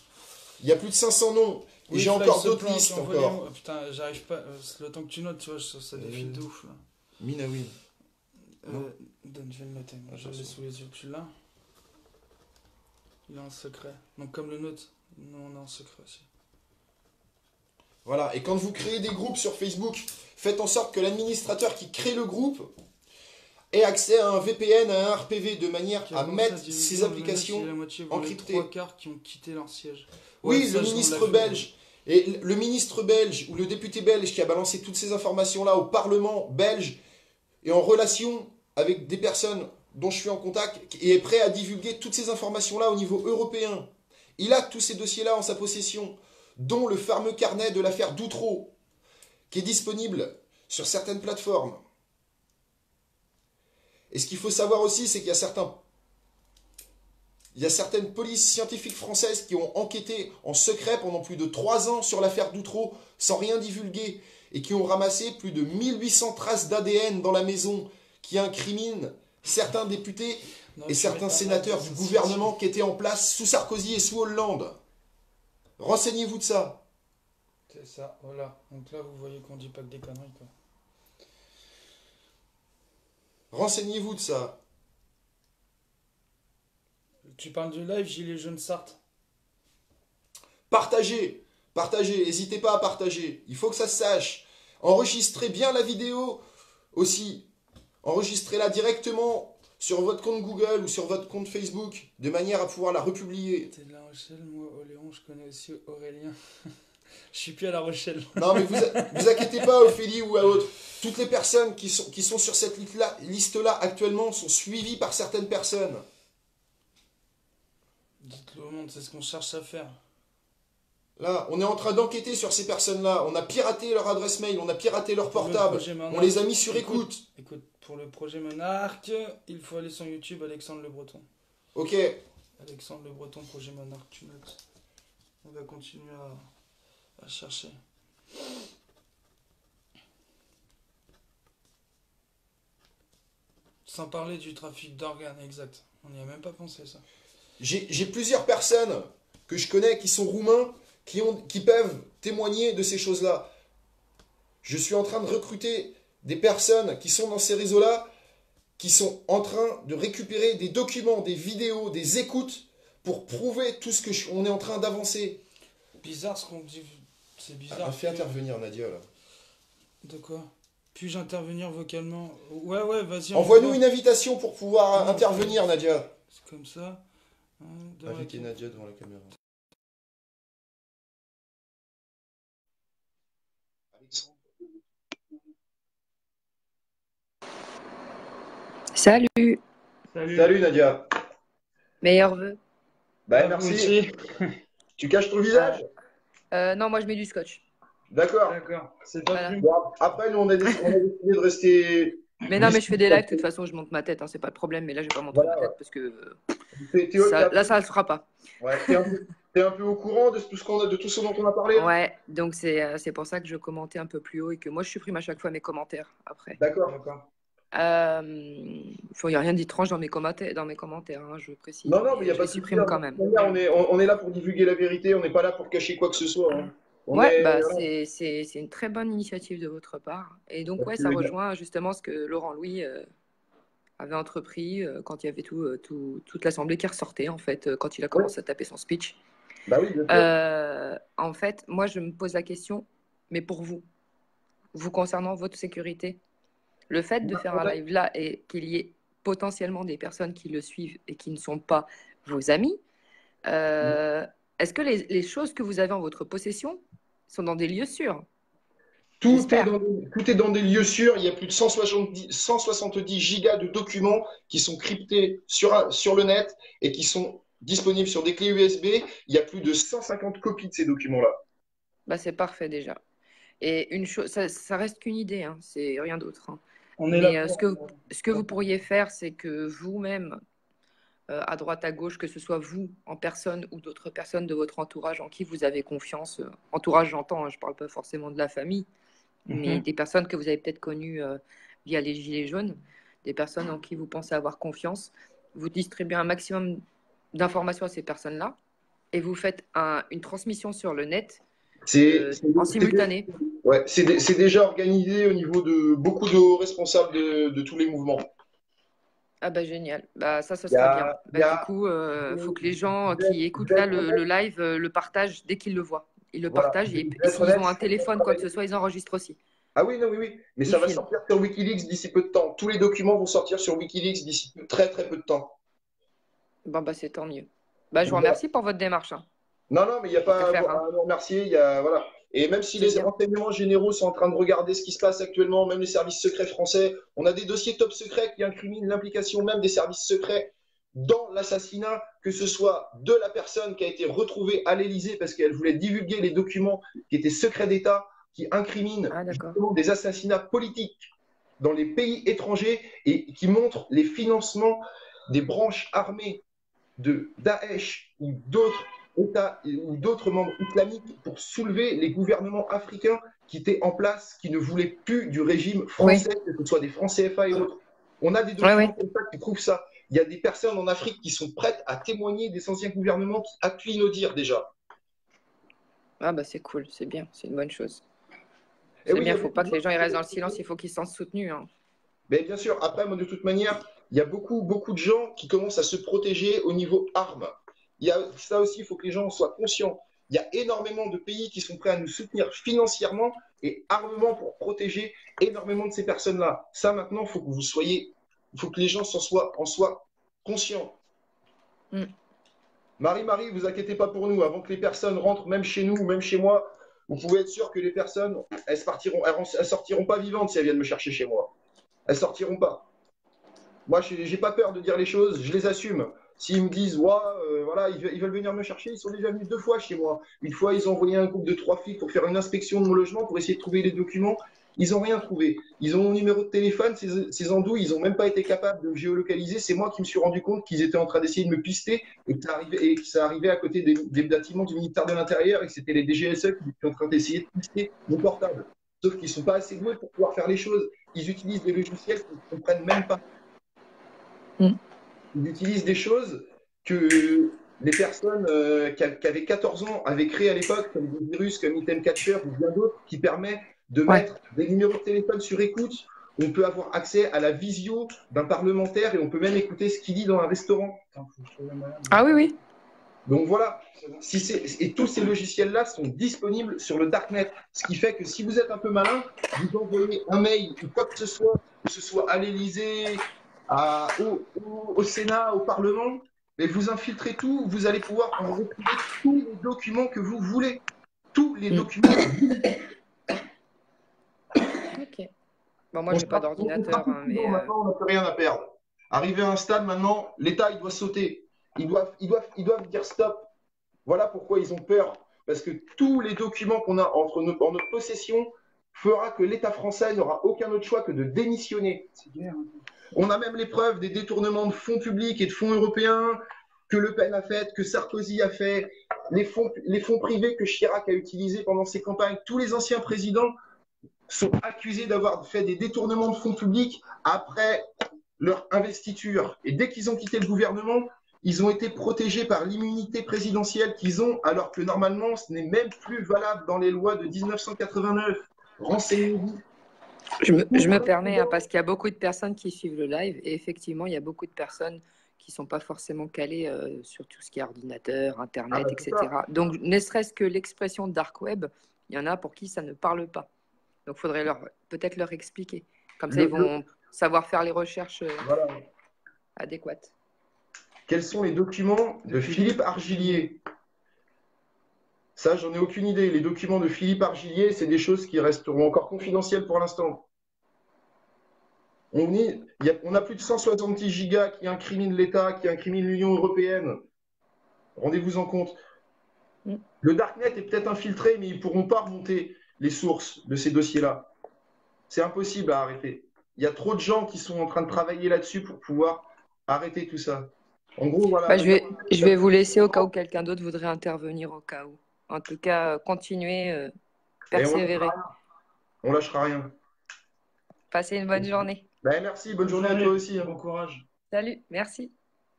Il y a plus de 500 noms. Et j'ai encore d'autres listes encore. Putain, j'arrive pas. Le temps que tu notes, tu vois, ça défile de ouf là. Minawi. Donne, je vais le noter. Moi, je l'ai sous les yeux. Tu l'as? Il est en secret. Donc comme le note, nous on est en secret aussi. Voilà, et quand vous créez des groupes sur Facebook, faites en sorte que l'administrateur qui crée le groupe ait accès à un VPN, à un RPV, de manière à mettre ces applications encryptées. Il y a 3/4 qui ont quitté leur siège. Ouais, oui, le ministre belge. Et le ministre belge ou le député belge qui a balancé toutes ces informations-là au Parlement belge est en relation avec des personnes dont je suis en contact et est prêt à divulguer toutes ces informations-là au niveau européen. Il a tous ces dossiers-là en sa possession, dont le fameux carnet de l'affaire Doutreau, qui est disponible sur certaines plateformes. Et ce qu'il faut savoir aussi, c'est qu'il y a certaines polices scientifiques françaises qui ont enquêté en secret pendant plus de 3 ans sur l'affaire Doutreau, sans rien divulguer, et qui ont ramassé plus de 1800 traces d'ADN dans la maison, qui incriminent certains députés et certains sénateurs du gouvernement qui étaient en place sous Sarkozy et sous Hollande. Renseignez-vous de ça. C'est ça, voilà. Donc là, vous voyez qu'on dit pas que des conneries, quoi. Renseignez-vous de ça. Tu parles du live Gilets jaunes Sarthe. Partagez, n'hésitez pas à partager. Il faut que ça se sache. Enregistrez bien la vidéo aussi. Enregistrez-la directement sur votre compte Google ou sur votre compte Facebook, de manière à pouvoir la republier. T'es de La Rochelle, moi, Oléon, je connais aussi Aurélien. Je suis plus à La Rochelle. Non, mais vous inquiétez pas, Ophélie ou à autre. Toutes les personnes qui sont sur cette liste-là actuellement sont suivies par certaines personnes. Dites-le au monde, c'est ce qu'on cherche à faire. Là, on est en train d'enquêter sur ces personnes-là. On a piraté leur adresse mail, on a piraté leur Pour le portable. projet On Monarch, les a mis sur écoute. Écoute, pour le projet Monarch, il faut aller sur YouTube, Alexandre Le Breton. Ok. Alexandre Le Breton, projet Monarch, tu notes. On va continuer à chercher. Sans parler du trafic d'organes, exact. On n'y a même pas pensé, ça. J'ai plusieurs personnes que je connais qui sont roumains, qui peuvent témoigner de ces choses-là. Je suis en train de recruter des personnes qui sont dans ces réseaux-là, qui sont en train de récupérer des documents, des vidéos, des écoutes pour prouver tout ce que on est en train d'avancer. Bizarre ce qu'on dit. C'est bizarre. Fais intervenir Nadia là. De quoi? Puis-je intervenir vocalement? Ouais, vas-y. Envoie-nous une invitation pour pouvoir intervenir, Nadia. C'est comme ça. Invitez Nadia devant la caméra. Salut, Salut Nadia. meilleurs vœux. Bah merci. Tu caches ton visage? Non, moi je mets du scotch. D'accord. C'est pas Voilà. plus. Bon, après, nous, on a décidé de rester. Mais non, mais je fais des lives, de toute façon, je monte ma tête, hein, c'est pas le problème. Mais là, je vais pas montrer Voilà, ma tête parce que Là, ça ne se fera pas. ouais, t'es un peu au courant de tout de tout ce dont on a parlé? Ouais, donc c'est pour ça que je commentais un peu plus haut et que moi je supprime à chaque fois mes commentaires après. D'accord. Il n'y a rien d'étrange dans mes commentaires, hein, je précise. Non, mais il n'y a je pas les de supprime souci, quand même. On est là pour divulguer la vérité, on n'est pas là pour cacher quoi que ce soit. Hein. Ouais, bah, Voilà. c'est une très bonne initiative de votre part. Et donc, Parce ouais, que, ça rejoint justement ce que Laurent Louis avait entrepris quand il y avait toute l'Assemblée qui ressortait, en fait, quand il a commencé à taper son speech. Bah oui, bien sûr. En fait, moi, je me pose la question, mais pour vous concernant votre sécurité, le fait de faire un live là et qu'il y ait potentiellement des personnes qui le suivent et qui ne sont pas vos amis, est-ce que les choses que vous avez en votre possession sont dans des lieux sûrs? Tout est dans des lieux sûrs. Il y a plus de 170 gigas de documents qui sont cryptés sur le net et qui sont disponibles sur des clés USB. Il y a plus de 150 copies de ces documents-là. Bah, c'est parfait déjà. Et une chose, ça reste qu'une idée, hein, c'est rien d'autre. Hein. On est Mais là ce que vous pourriez faire, c'est que vous-même, à droite, à gauche, que ce soit vous en personne ou d'autres personnes de votre entourage en qui vous avez confiance, entourage j'entends, hein, je ne parle pas forcément de la famille, mais des personnes que vous avez peut-être connues via les Gilets jaunes, des personnes en qui vous pensez avoir confiance, vous distribuez un maximum d'informations à ces personnes-là et vous faites une transmission sur le net en simultané. Ouais, c'est déjà organisé au niveau de beaucoup de hauts responsables de tous les mouvements. Ah bah génial, bah ça sera bien. Du coup, faut que les gens qui écoutent là le live le partagent dès qu'ils le voient. Ils le partagent et s'ils ont un téléphone, quoi que ce soit, ils enregistrent aussi. Ah oui, non, oui. Mais ça va sortir sur Wikileaks d'ici peu de temps. Tous les documents vont sortir sur Wikileaks d'ici très très peu de temps. Bon bah c'est tant mieux. Bah je vous remercie pour votre démarche. Hein. Non, mais il n'y a pas à nous remercier. Voilà. Et même si les renseignements généraux sont en train de regarder ce qui se passe actuellement, même les services secrets français, on a des dossiers top secrets qui incriminent l'implication même des services secrets dans l'assassinat, que ce soit de la personne qui a été retrouvée à l'Élysée parce qu'elle voulait divulguer les documents qui étaient secrets d'État, qui incriminent justement des assassinats politiques dans les pays étrangers et qui montrent les financements des branches armées de Daesh ou d'autres États ou d'autres membres islamiques pour soulever les gouvernements africains qui étaient en place, qui ne voulaient plus du régime français, que ce soit des francs CFA et autres. On a des documents comme ça qui prouvent ça. Il y a des personnes en Afrique qui sont prêtes à témoigner des anciens gouvernements qui appuient nos dires déjà. Ah bah c'est cool, c'est bien, c'est une bonne chose. C'est bien, il ne faut pas que les gens ils restent dans le silence, il faut qu'ils se sentent soutenus. Hein. Mais bien sûr, après, moi, de toute manière, il y a beaucoup de gens qui commencent à se protéger au niveau armes. Il y a ça aussi, il faut que les gens soient conscients. Il y a énormément de pays qui sont prêts à nous soutenir financièrement et armement pour protéger énormément de ces personnes-là. Ça, maintenant, il faut que il faut que les gens en soient conscients. Marie, vous inquiétez pas pour nous. Avant que les personnes rentrent, même chez nous, même chez moi, vous pouvez être sûr que les personnes, elles sortiront pas vivantes si elles viennent me chercher chez moi. Elles sortiront pas. Moi, j'ai pas peur de dire les choses, je les assume. S'ils me disent, ouais, voilà, ils veulent venir me chercher, ils sont déjà venus 2 fois chez moi. Une fois, ils ont envoyé un groupe de 3 flics pour faire une inspection de mon logement pour essayer de trouver les documents. Ils n'ont rien trouvé. Ils ont mon numéro de téléphone, ces andouilles, ils n'ont même pas été capables de me géolocaliser. C'est moi qui me suis rendu compte qu'ils étaient en train d'essayer de me pister et que ça arrivait à côté des bâtiments du ministère de l'Intérieur et que c'était les DGSE qui étaient en train d'essayer de pister mon portable. Sauf qu'ils ne sont pas assez doués pour pouvoir faire les choses. Ils utilisent des logiciels qu'ils ne comprennent même pas. Ils utilisent des choses que les personnes qui avaient 14 ans avaient créées à l'époque, comme des virus comme Item Catcher ou bien d'autres, qui permettent de mettre des numéros de téléphone sur écoute. On peut avoir accès à la visio d'un parlementaire et on peut même écouter ce qu'il dit dans un restaurant. Ah oui, oui. Donc voilà, et tous ces logiciels-là sont disponibles sur le Darknet. Ce qui fait que si vous êtes un peu malin, vous envoyez un mail ou quoi que ce soit à l'Élysée, au Sénat, au Parlement, mais vous infiltrez tout, vous allez pouvoir en retrouver tous les documents que vous voulez. Tous les documents. Ok. Bon, moi, je n'ai pas d'ordinateur, mais... Maintenant, on n'a plus rien à perdre. Arrivé à un stade, maintenant, l'État, il doit sauter. Ils doivent dire stop. Voilà pourquoi ils ont peur. Parce que tous les documents qu'on a en notre possession fera que l'État français n'aura aucun autre choix que de démissionner. On a même les preuves des détournements de fonds publics et de fonds européens que Le Pen a fait, que Sarkozy a fait, les fonds privés que Chirac a utilisés pendant ses campagnes. Tous les anciens présidents sont accusés d'avoir fait des détournements de fonds publics après leur investiture. Et dès qu'ils ont quitté le gouvernement, ils ont été protégés par l'immunité présidentielle qu'ils ont, alors que normalement, ce n'est même plus valable dans les lois de 1989. Renseignez-vous. Je me permets, hein, parce qu'il y a beaucoup de personnes qui suivent le live, et effectivement, il y a beaucoup de personnes qui ne sont pas forcément calées sur tout ce qui est ordinateur, Internet, etc. Donc, ne serait-ce que l'expression dark web, il y en a pour qui ça ne parle pas. Donc, il faudrait peut-être leur expliquer. Comme ça, ils vont savoir faire les recherches adéquates. Quels sont les documents de Philippe Argillier? Ça, j'en ai aucune idée. Les documents de Philippe Argillier, c'est des choses qui resteront encore confidentielles pour l'instant. On a plus de 170 gigas qui incriminent l'État, qui incriminent l'Union européenne. Rendez-vous en compte. Le Darknet est peut-être infiltré, mais ils ne pourront pas remonter les sources de ces dossiers-là. C'est impossible à arrêter. Il y a trop de gens qui sont en train de travailler là-dessus pour pouvoir arrêter tout ça. En gros, voilà. Bah, je vais vous laisser au cas où quelqu'un d'autre voudrait intervenir au cas où. En tout cas, continuez, persévérez. On lâchera rien. Passez une bonne journée. Ben, merci, bonne journée à toi aussi. Bon courage. Salut, merci.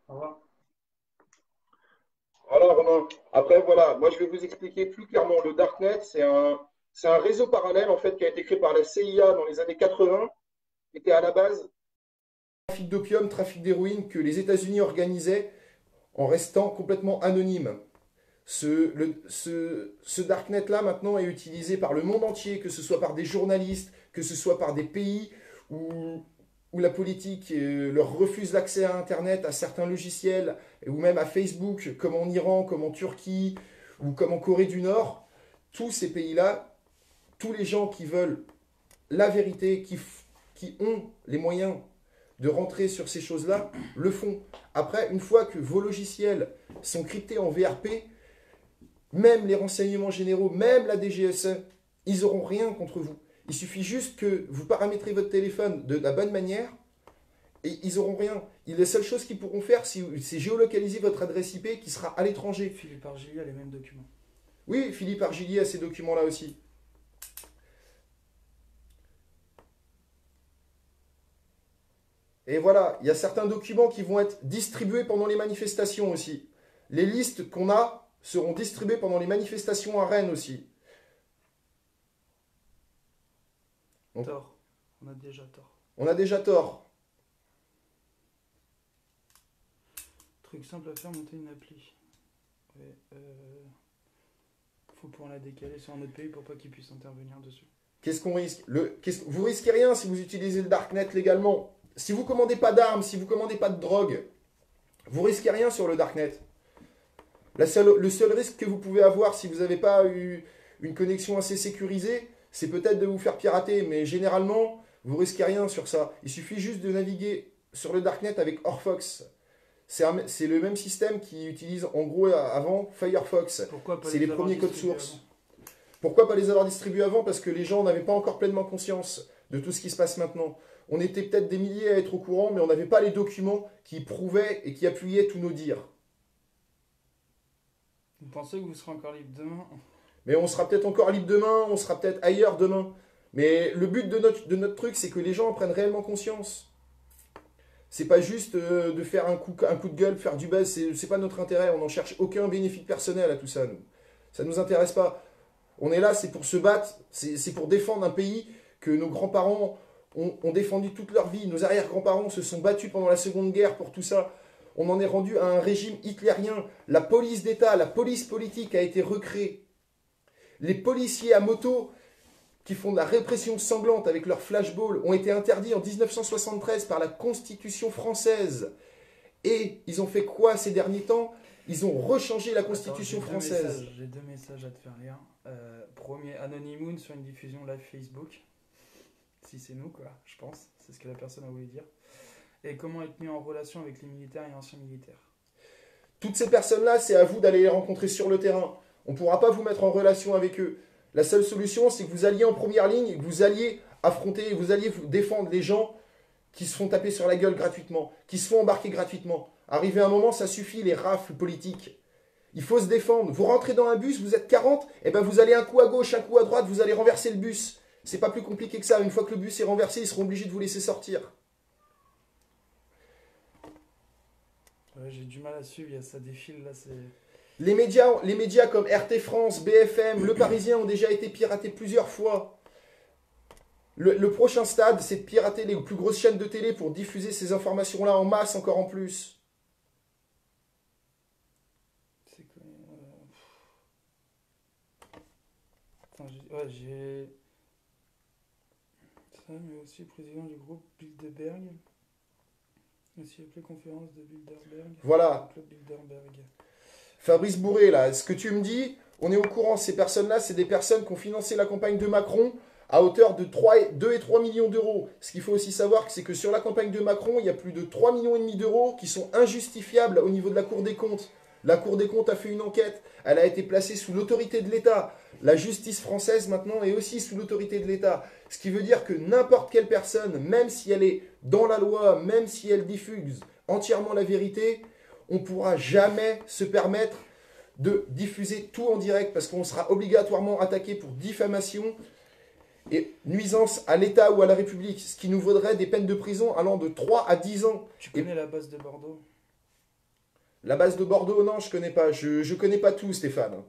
Au revoir. Voilà, Romain. Après, voilà, moi je vais vous expliquer plus clairement. Le Darknet, c'est un réseau parallèle en fait qui a été créé par la CIA dans les années 80, qui était à la base trafic d'opium, trafic d'héroïne que les États-Unis organisaient en restant complètement anonymes. Ce Darknet-là, maintenant, est utilisé par le monde entier, que ce soit par des journalistes, que ce soit par des pays où la politique leur refuse l'accès à Internet, à certains logiciels, ou même à Facebook, comme en Iran, comme en Turquie, ou comme en Corée du Nord. Tous ces pays-là, tous les gens qui veulent la vérité, qui ont les moyens de rentrer sur ces choses-là, le font. Après, une fois que vos logiciels sont cryptés en VRP, même les renseignements généraux, même la DGSE, ils n'auront rien contre vous. Il suffit juste que vous paramétrez votre téléphone de la bonne manière et ils n'auront rien. La seule chose qu'ils pourront faire, c'est géolocaliser votre adresse IP qui sera à l'étranger. Philippe Argillier a les mêmes documents. Oui, Philippe Argillier a ces documents-là aussi. Et voilà, il y a certains documents qui vont être distribués pendant les manifestations aussi. Les listes qu'on a seront distribuées pendant les manifestations à Rennes aussi. Tort. On a déjà tort. On a déjà tort. Truc simple à faire, monter une appli. Ouais, faut pouvoir la décaler sur un autre pays pour pas qu'ils puissent intervenir dessus. Qu'est-ce qu'on risque? Vous risquez rien si vous utilisez le Darknet légalement. Si vous commandez pas d'armes, si vous commandez pas de drogue, vous risquez rien sur le Darknet. Le seul risque que vous pouvez avoir si vous n'avez pas eu une connexion assez sécurisée, c'est peut-être de vous faire pirater, mais généralement, vous risquez rien sur ça. Il suffit juste de naviguer sur le Darknet avec Orfox. C'est le même système qui utilise en gros avant Firefox. Pourquoi pas C'est les les avoir premiers codes distribués sources. avant? Pourquoi pas les avoir distribués avant? Parce que les gens n'avaient pas encore pleinement conscience de tout ce qui se passe maintenant. On était peut-être des milliers à être au courant, mais on n'avait pas les documents qui prouvaient et qui appuyaient tous nos dires. Vous pensez que vous serez encore libre demain? Mais on sera peut-être encore libre demain, on sera peut-être ailleurs demain. Mais le but de notre truc, c'est que les gens en prennent réellement conscience. C'est pas juste de faire un coup de gueule, faire du buzz, c'est pas notre intérêt. On n'en cherche aucun bénéfice personnel à tout ça, nous. Ça nous intéresse pas. On est là, c'est pour se battre, c'est pour défendre un pays que nos grands-parents ont défendu toute leur vie. Nos arrière-grands-parents se sont battus pendant la Seconde Guerre pour tout ça. On en est rendu à un régime hitlérien. La police d'État, la police politique a été recréée. Les policiers à moto qui font de la répression sanglante avec leur flashball ont été interdits en 1973 par la Constitution française. Et ils ont fait quoi ces derniers temps? Ils ont rechangé la Constitution française. J'ai deux messages à te faire lire. Premier, Anonymoon sur une diffusion live Facebook. Si c'est nous, quoi, je pense. C'est ce que la personne a voulu dire. Et comment être mis en relation avec les militaires et anciens militaires. Toutes ces personnes-là, c'est à vous d'aller les rencontrer sur le terrain. On ne pourra pas vous mettre en relation avec eux. La seule solution, c'est que vous alliez en première ligne et que vous alliez affronter, vous alliez défendre les gens qui se font taper sur la gueule gratuitement, qui se font embarquer gratuitement. Arrivé un moment, ça suffit, les rafles politiques. Il faut se défendre. Vous rentrez dans un bus, vous êtes 40, et ben vous allez un coup à gauche, un coup à droite, vous allez renverser le bus. C'est pas plus compliqué que ça. Une fois que le bus est renversé, ils seront obligés de vous laisser sortir. Ouais, j'ai du mal à suivre, ça défile là, c'est... Les médias comme RT France, BFM, Le Parisien ont déjà été piratés plusieurs fois. Le prochain stade, c'est de pirater les plus grosses chaînes de télé pour diffuser ces informations-là en masse encore en plus. C'est quoi Attends, j'ai... Ça, mais aussi le président du groupe Bilderberg. Aussi appelé conférence de Bilderberg. Voilà. Club Bilderberg. Fabrice Bourré, là, ce que tu me dis, on est au courant. Ces personnes-là, c'est des personnes qui ont financé la campagne de Macron à hauteur de 2 et 3 millions d'euros. Ce qu'il faut aussi savoir, c'est que sur la campagne de Macron, il y a plus de 3,5 millions d'euros qui sont injustifiables au niveau de la Cour des comptes. La Cour des comptes a fait une enquête. Elle a été placée sous l'autorité de l'État. La justice française, maintenant, est aussi sous l'autorité de l'État. Ce qui veut dire que n'importe quelle personne, même si elle est dans la loi, même si elle diffuse entièrement la vérité, on ne pourra jamais se permettre de diffuser tout en direct parce qu'on sera obligatoirement attaqué pour diffamation et nuisance à l'État ou à la République, ce qui nous vaudrait des peines de prison allant de 3 à 10 ans. Tu connais la base de Bordeaux? La base de Bordeaux, non, je connais pas. Je connais pas tout, Stéphane.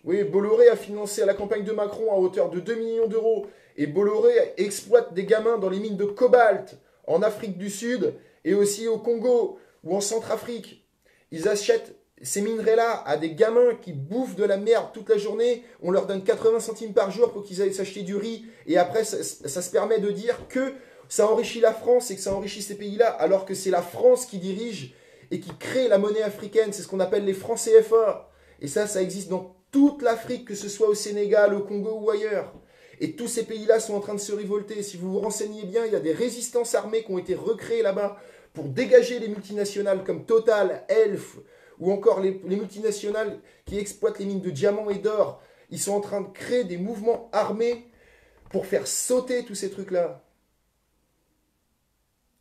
Oui, Bolloré a financé la campagne de Macron à hauteur de 2 millions d'euros. Et Bolloré exploite des gamins dans les mines de cobalt en Afrique du Sud et aussi au Congo ou en Centrafrique. Ils achètent ces minerais-là à des gamins qui bouffent de la merde toute la journée. On leur donne 80 centimes par jour pour qu'ils aillent s'acheter du riz. Et après, ça se permet de dire que ça enrichit la France et que ça enrichit ces pays-là, alors que c'est la France qui dirige et qui crée la monnaie africaine. C'est ce qu'on appelle les francs CFA. Et ça existe dans toute l'Afrique, que ce soit au Sénégal, au Congo ou ailleurs. Et tous ces pays-là sont en train de se révolter. Si vous vous renseignez bien, il y a des résistances armées qui ont été recréées là-bas pour dégager les multinationales comme Total, Elf, ou encore les multinationales qui exploitent les mines de diamants et d'or. Ils sont en train de créer des mouvements armés pour faire sauter tous ces trucs-là.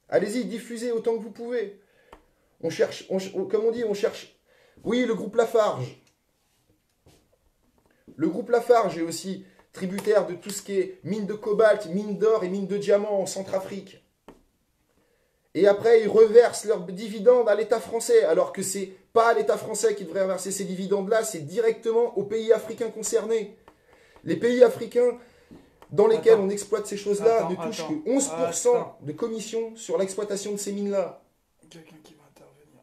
Allez-y, diffusez autant que vous pouvez. On cherche, comme on dit, on cherche... Oui, le groupe Lafarge. Le groupe Lafarge est aussi tributaire de tout ce qui est mine de cobalt, mine d'or et mine de diamants en Centrafrique. Et après, ils reversent leurs dividendes à l'État français, alors que c'est pas à l'État français qui devrait reverser ces dividendes-là, c'est directement aux pays africains concernés. Les pays africains dans lesquels on exploite ces choses-là ne touchent que 11% de commission sur l'exploitation de ces mines-là. Quelqu'un qui va intervenir.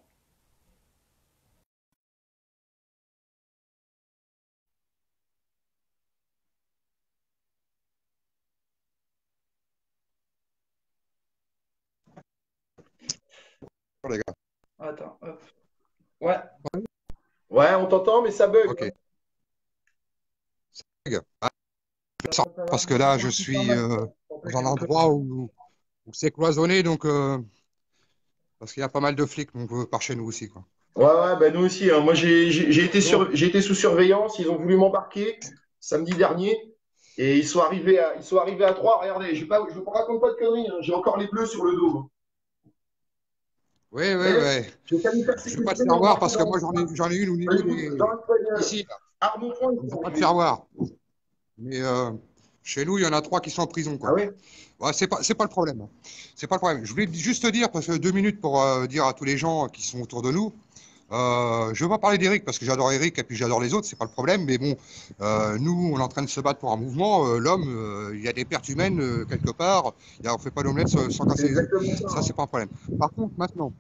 Les gars. Attends, hop. Ouais. Ouais, on t'entend, mais ça bug. Ok. Hein. Les gars. Ah, parce que là, je suis. dans un endroit où c'est cloisonné, donc parce qu'il y a pas mal de flics donc, par chez nous aussi, quoi. Ouais, bah nous aussi, hein. Moi, Donc, j'ai été sous surveillance. Ils ont voulu m'embarquer samedi dernier. Et ils sont arrivés à 3. Regardez, je vous raconte pas de conneries, hein. J'ai encore les bleus sur le dos. oui, oui, Eh, oui. j'ai failli faire Je ne vais pas te sécuriser, faire mais voir embarqué parce que dans moi, j'en ai une au niveau écoute, dans des. le poignard. Ici, là. Armonton, Je ils ne vais sont pas te arrivés. faire voir. Mais chez nous, il y en a 3 qui sont en prison, Ah quoi. ouais? Ouais, c'est pas le problème. C'est pas le problème. Je voulais juste te dire, parce que 2 minutes pour dire à tous les gens qui sont autour de nous. Je veux pas parler d'Eric parce que j'adore Eric et puis j'adore les autres, c'est pas le problème. Mais bon, nous, on est en train de se battre pour un mouvement. L'homme, il y a des pertes humaines quelque part. On fait pas l'omelette sans C'est casser les œufs. exactement ça, Ça, hein. c'est pas un problème. Par contre, maintenant,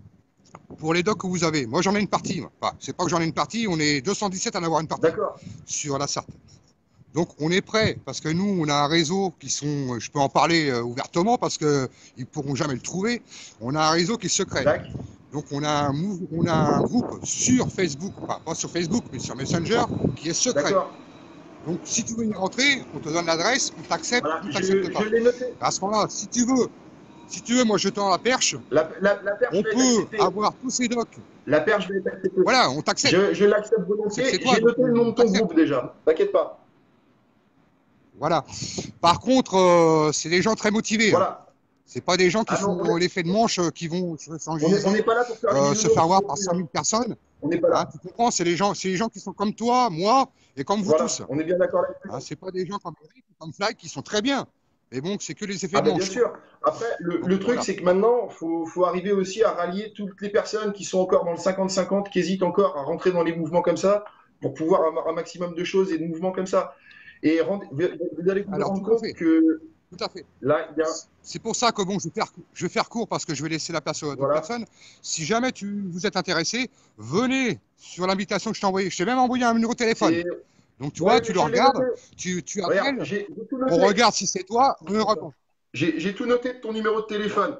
pour les docs que vous avez, moi j'en ai une partie. Moi. Enfin, c'est pas que j'en ai une partie, on est 217 à en avoir une partie D'accord. sur la Sarthe. Donc on est prêt parce que nous, on a un réseau qui sont, je peux en parler ouvertement parce que ils pourront jamais le trouver. On a un réseau qui est secret. Tac. Donc on a un groupe sur Facebook, enfin pas sur Facebook, mais sur Messenger, qui est secret. D'accord. Donc si tu veux y rentrer, on te donne l'adresse, on t'accepte, Voilà. on t'accepte pas. Je l'ai noté. À ce moment-là, si tu veux, moi je tends la perche, La perche on va être peut acceptée. avoir tous ces docs. La perche va être acceptée. Voilà, on t'accepte. Je l'accepte C'est volontiers. toi, J'ai noté le nom de ton t'acceptes. groupe déjà. T'inquiète pas. Voilà. Par contre, c'est des gens très motivés. Hein. Voilà. C'est pas des gens qui Ah non, font l'effet de manche, qui vont on s'enliser, n'est pas là pour faire des se bisous. faire voir par 100 000 personnes. On n'est pas Hein, là. tu comprends? C'est les gens qui sont comme toi, moi, et comme vous Voilà. tous. On est bien d'accord là-dessus. Hein, c'est pas des gens comme Eric ou comme Fly qui sont très bien. Mais bon, c'est que les effets Ah de ben bien manche. sûr. Après, le truc, Voilà. c'est que maintenant, faut arriver aussi à rallier toutes les personnes qui sont encore dans le 50-50, qui hésitent encore à rentrer dans les mouvements comme ça, pour pouvoir avoir un maximum de choses et de mouvements comme ça. Et vous allez vous Alors, rendre tout à compte fait. que Tout à fait. là, il y a... C'est pour ça que bon, je vais faire court parce que je vais laisser la place à d'autres Voilà. personnes. Si jamais vous êtes intéressé, venez sur l'invitation que je t'ai envoyée. Je t'ai même envoyé un numéro de téléphone. c'est- Donc tu Ouais, vois, mais tu le je l'ai regardes, noté. tu Regarde, appelles, j'ai tout on noté. regarde si c'est toi, on le répond. J'ai tout noté de ton numéro de téléphone.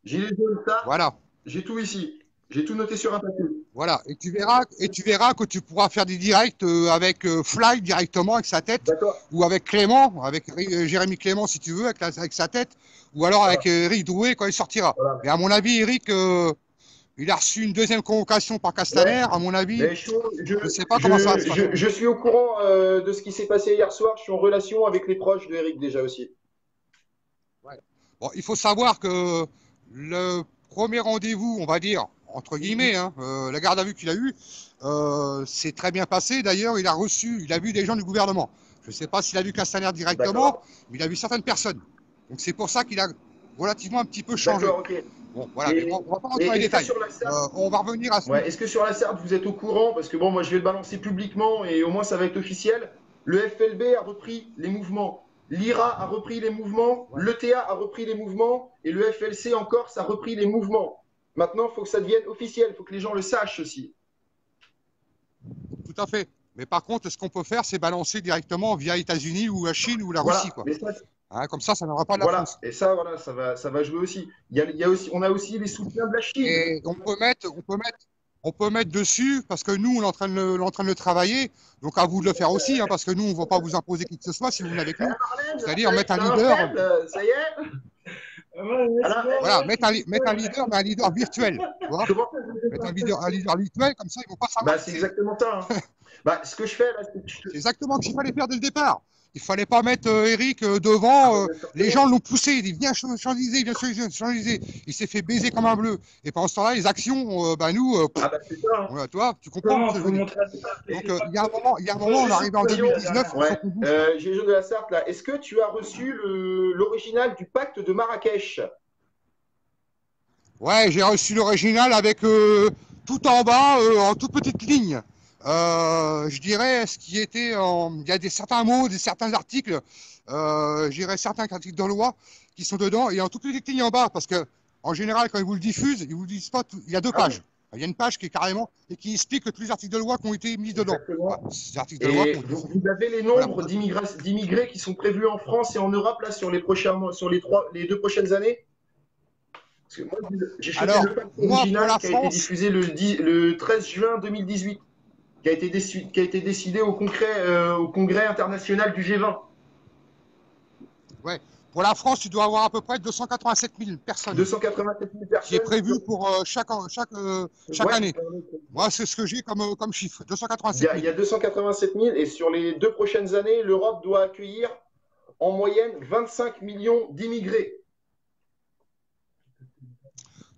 J'ai les deux ça, Voilà. j'ai tout ici. J'ai tout noté sur un papier. Voilà, et tu verras que tu pourras faire des directs avec Fly directement avec sa tête, D'accord. ou avec Clément, avec Jérémy Clément si tu veux, avec sa tête, ou alors avec Eric Drouet quand il sortira. Voilà. Et à mon avis, Eric, il a reçu une deuxième convocation par Castaner, Ouais. à mon avis. Mais Je ne sais pas comment ça va se passer. je suis au courant de ce qui s'est passé hier soir. Je suis en relation avec les proches de Eric déjà aussi. Bon, il faut savoir que le premier rendez-vous, on va dire, entre guillemets, hein, la garde à vue qu'il a eue, s'est très bien passé. D'ailleurs, il a vu des gens du gouvernement. Je ne sais pas s'il a vu Castaner directement, D'accord. mais il a vu certaines personnes. Donc c'est pour ça qu'il a relativement un petit peu changé. D'accord, ok. Bon, voilà, Et- mais on va pas rentrer dans les est-ce que détails. sur la Sarthe, On va revenir à ce ouais, est-ce que sur la Sarthe, vous êtes au courant? Parce que bon, moi je vais le balancer publiquement et au moins ça va être officiel. Le FLB a repris les mouvements. L'IRA a repris les mouvements. Ouais. L'ETA a repris les mouvements. Et le FLC en Corse a repris les mouvements. Maintenant, il faut que ça devienne officiel. Il faut que les gens le sachent aussi. Tout à fait. Mais par contre, ce qu'on peut faire, c'est balancer directement via États-Unis ou la Chine ou la Voilà. Russie, quoi. Mais ça, Hein, comme ça n'aura pas de la voilà. France. Et ça, voilà, ça va jouer aussi. Il y a aussi. On a aussi les soutiens de la Chine. Et on peut mettre dessus, parce que nous, on est en train de le travailler, donc à vous de le faire aussi, hein, parce que nous, on ne va pas vous imposer qui que ce soit si vous venez avec nous. C'est-à-dire mettre un leader. Ça y est. Voilà, mettre un leader, mais un leader virtuel. Tu vois, mettre un leader virtuel, comme ça, ils ne vont pas savoir. Bah, c'est exactement ça. Hein. Bah, ce que je fais là, C'est exactement ce qu'il fallait faire dès le départ. Il ne fallait pas mettre Eric devant. Les gens l'ont poussé. Il dit viens Champs-Élysées, viens Champs-Élysées. Il s'est fait baiser comme un bleu. Et pendant ce temps-là, les actions, bah nous, ah bah, c'est ça. ouais, toi, tu comprends ce que je veux dire. Donc il y a un moment, on arrive en 2019. Ouais. Il faut qu'on bouge. J'ai de la Sarthe là. Est-ce que tu as reçu l'original du pacte de Marrakech? Ouais, j'ai reçu l'original avec tout en bas, en toute petite ligne. Je dirais ce qui était il y a certains mots, certains articles, je dirais certains articles de loi qui sont dedans et en toute petite ligne en bas parce que en général quand ils vous le diffusent, ils vous le disent pas il y a 2 pages. Il y a une page qui est carrément et qui explique tous les articles de loi qui ont été mis dedans. Exactement. Ces articles de loi Et qui ont été... vous avez les nombres d'immigrés qui sont prévus en France et en Europe là sur les 2 prochaines années? Parce que moi, j'ai choisi Alors, le pacte moi, original pour la qui a été France- diffusé le 13 juin 2018, qui a été décidé au Congrès international du G20. Pour la France, tu dois avoir à peu près 287 000 personnes 287 000 qui est personnes. prévu pour chaque Ouais, année. Moi, c'est ce que j'ai comme chiffre, il 287 y 000. a 287 000 et sur les 2 prochaines années, l'Europe doit accueillir en moyenne 25 millions d'immigrés.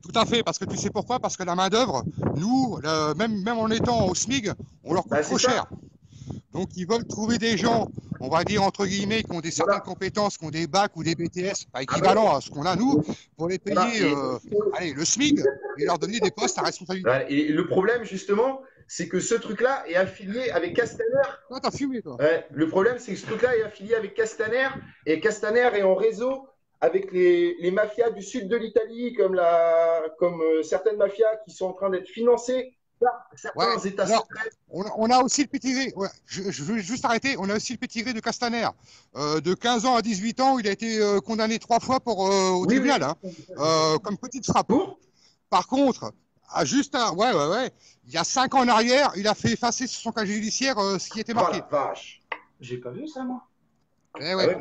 Tout à fait, parce que tu sais pourquoi? Parce que la main-d'œuvre, nous, même en étant au SMIC, on leur coûte Bah, trop c'est ça. cher. Donc, ils veulent trouver des gens, on va dire entre guillemets, qui ont des certaines Voilà. compétences, qui ont des bacs ou des BTS, pas Ah bah équivalents à ce qu'on a nous, pour les voilà. payer allez, le SMIC et leur donner des postes à responsabilité. Voilà. Et le problème, justement, c'est que ce truc-là est affilié avec Castaner. Toi, t'as fumé, toi. Ouais, le problème, c'est que ce truc-là est affilié avec Castaner et Castaner est en réseau avec les mafias du sud de l'Italie, comme certaines mafias qui sont en train d'être financées par certains Ouais, États alors, secrets. on a aussi le pétigré, ouais, je veux juste arrêter, on a aussi le pétigré de Castaner. De 15 ans à 18 ans, il a été condamné 3 fois au Oui, tribunal, oui. comme petite frappe. Pour Par contre, ouais, il y a 5 ans en arrière, il a fait effacer sur son casier judiciaire ce qui était Oh marqué. la vache. J'ai pas vu ça, moi. Eh Ah ouais. ouais.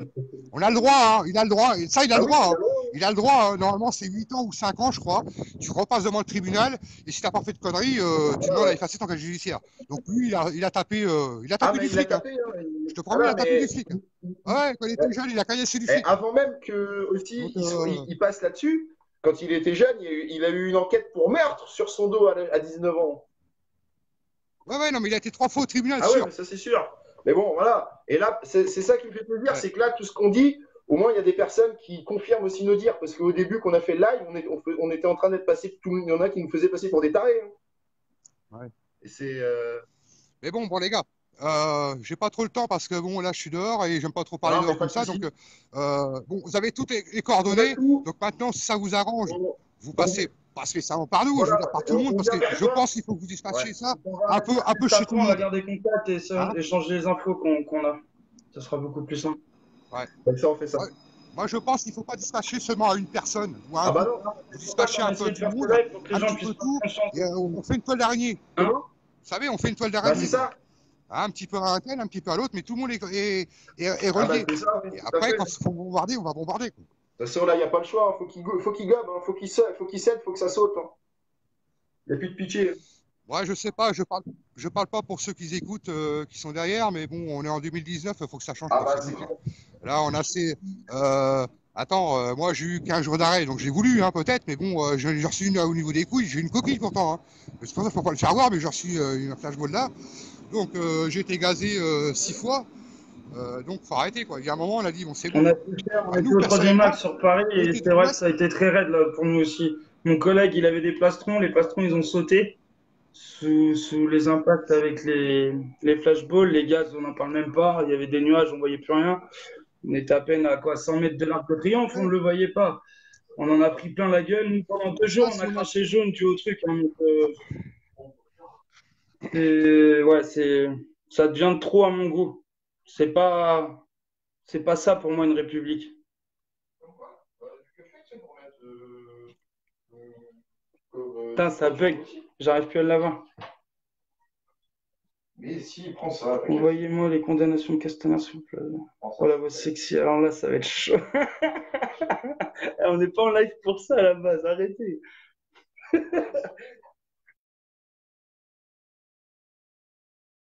On a le droit, hein, il a le droit, et ça il a Ah le oui, droit, hein. Il a le droit, hein. Normalement c'est 8 ans ou 5 ans je crois, tu repasses devant le tribunal, et si t'as pas fait de conneries, tu demandes à effacer ton casier judiciaire. Donc lui il a tapé Ah, mais du il a flic, hein. tapé. Hein. Je te promets, il Voilà, a tapé mais du flic. Ouais, quand il était jeune, il a caillassé du et flic. avant même que aussi Donc, il passe là-dessus, quand il était jeune, il a eu une enquête pour meurtre sur son dos à 19 ans. ouais, non, mais il a été 3 fois au tribunal, Ah ouais, sûr. mais ça c'est sûr. Mais bon, voilà. Et là, c'est ça qui me fait plaisir, Ouais. c'est que là, tout ce qu'on dit, au moins il y a des personnes qui confirment aussi nos dires. Parce qu'au début qu'on a fait le live, on était en train d'être passé, il y en a qui nous faisaient passer pour des tarés. Hein. Ouais. Et c'est. Mais bon, les gars, j'ai pas trop le temps parce que bon, là, je suis dehors et j'aime pas trop parler Non, mais dehors pas comme de ça. souci. Donc, bon, vous avez toutes les On a coordonnées. tout. Donc maintenant, si ça vous arrange, vous passez pas spécialement par nous, je Voilà. veux dire par tout le monde, On parce vient que vers je toi. pense qu'il faut que vous dispatchiez Ouais. ça On va un peu chez tout le on va monde. garder contact et ça, Hein. échanger les infos qu'on a. Ça sera beaucoup plus simple. Ouais. Comme ça, on fait ça. Ouais. Moi, je pense qu'il faut pas dispatcher seulement à une personne ou à un Ah bah groupe. non. Vous C'est pour ça dispatchez qu'on a un peu essayé à de tout le faire ce monde, live pour que les un gens petit puissent peu prendre tout, conscience. et on fait une toile d'araignée. Hein Vous savez, on fait une toile Bah d'araignée. c'est ça. Un petit peu à un tel, un petit peu à l'autre, mais tout le monde est Ah bah relié. c'est ça. Oui, Et tout à après, fait. quand il faut bombarder, on va bombarder. Quoi. De toute façon, là, il n'y a pas le choix. Faut qu'il gobe, hein. Faut qu'il cède, faut que ça saute. Hein. Il n'y a plus de pitié. Ouais, je sais pas, je parle pas pour ceux qui écoutent, qui sont derrière, mais bon, on est en 2019, il faut que ça change. Ah Quoi, bah c'est c'est tout, clair. hein. Là, on a assez. Attends, moi j'ai eu 15 jours d'arrêt, donc j'ai voulu, hein, peut-être, mais bon, j'ai reçu une au niveau des couilles, j'ai une coquille pourtant. Hein. C'est pour ça qu'il faut pas le faire voir, mais j'ai reçu une flashball là. Donc j'ai été gazé 6 fois. Donc faut arrêter quoi. Il y a un moment, on a dit bon, c'est On bon. a Quoi. pu le faire, on Bah, était nous, au 3e personnellement, max sur Paris on et était c'est tout vrai que neuf. ça a été très raide là, pour nous aussi. Mon collègue, il avait des plastrons, les plastrons ils ont sauté sous les impacts avec les flashballs, les gaz on n'en parle même pas, il y avait des nuages, on voyait plus rien. On était à peine à quoi 100 mètres de l'Arc de Triomphe, on ne le voyait pas. On en a pris plein la gueule. Nous, pendant 2 jours, on a craché jaune dû au truc. Hein, donc, ça devient trop à mon goût. C'est pas ça pour moi une république. Putain, ça bug. J'arrive plus à l'avoir. Mais si, il prend ça. Envoyez-moi les condamnations de Castaner, s'il vous plaît. Oh la voix sexy. Alors là, ça va être chaud. On n'est pas en live pour ça à la base. Arrêtez.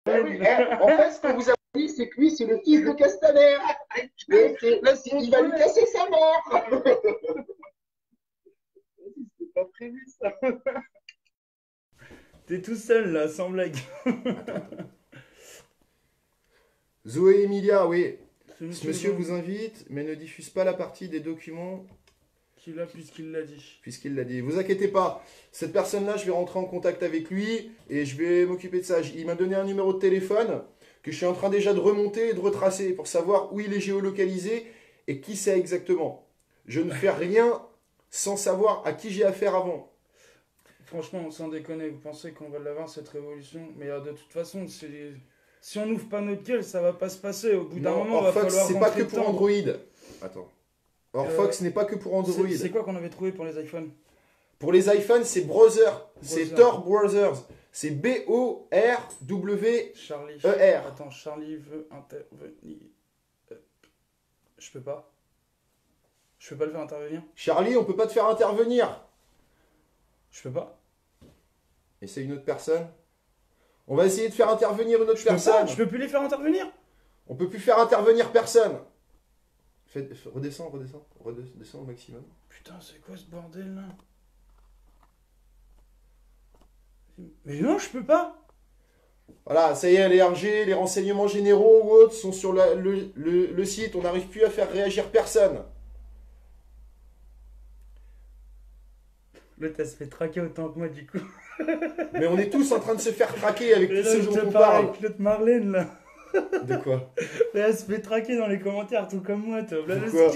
En fait, ce qu'on vous a dit, c'est que lui, c'est le fils de Castaner. Il va lui casser sa mère. C'était pas prévu ça. T'es tout seul là, sans blague. Zoé Emilia, oui. Ce Monsieur vous invite, mais ne diffuse pas la partie des documents qu'il a puisqu'il l'a dit. Puisqu'il l'a dit. Vous inquiétez pas, cette personne-là, je vais rentrer en contact avec lui et je vais m'occuper de ça. Il m'a donné un numéro de téléphone que je suis en train déjà de remonter et de retracer pour savoir où il est géolocalisé et qui c'est exactement. Je ne fais rien sans savoir à qui j'ai affaire avant. Franchement, sans déconner, vous pensez qu'on va l'avoir cette révolution? Mais de toute façon, si on n'ouvre pas notre gueule, ça va pas se passer. Au bout d'un moment, il va Orfox, falloir c'est pas rentrer que pour dedans. Android. Attends. Orfox n'est pas que pour Android. C'est quoi qu'on avait trouvé pour les iPhones? Pour les iPhones, c'est Browser. C'est Tor Brothers. C'est B-O-R-W-E-R. Charlie. Attends, Charlie veut intervenir. Je peux pas. Je peux pas le faire intervenir. Charlie, on peut pas te faire intervenir. Je peux pas. Et c'est une autre personne. On va essayer de faire intervenir une autre Je peux personne. pas, je peux plus les faire intervenir. On peut plus faire intervenir personne. Redescends au maximum. Putain, c'est quoi ce bordel là? Mais non, je peux pas. Voilà, ça y est, les RG, les renseignements généraux ou autres sont sur le site. On n'arrive plus à faire réagir personne. L'autre, elle se fait traquer autant que moi du coup. Mais on est tous en train de se faire traquer avec Mais tous là, ces je gens te qu'on parle parle. avec l'autre Marlène là. De quoi? Là, elle se fait traquer dans les commentaires, tout comme moi, toi. Là, De quoi?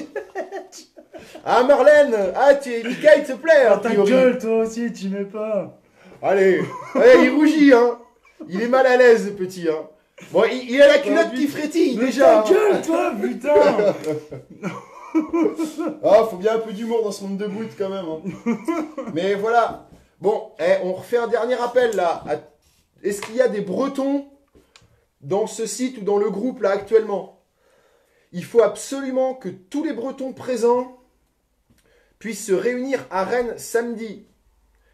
Ah, Marlène! Ah, Mika, il te plaît, a Ah, ta priori. gueule, toi aussi, tu mets pas. Allez, allez, il rougit, hein. Il est mal à l'aise, le petit, hein. Bon, il a la culotte qui frétille, Mais déjà. ta gueule, toi, putain. Ah, faut bien un peu d'humour dans ce monde de bout, quand même, hein. Mais voilà. Bon, on refait un dernier appel, là. Est-ce qu'il y a des Bretons dans ce site ou dans le groupe, là, actuellement? Il faut absolument que tous les Bretons présents puissent se réunir à Rennes samedi.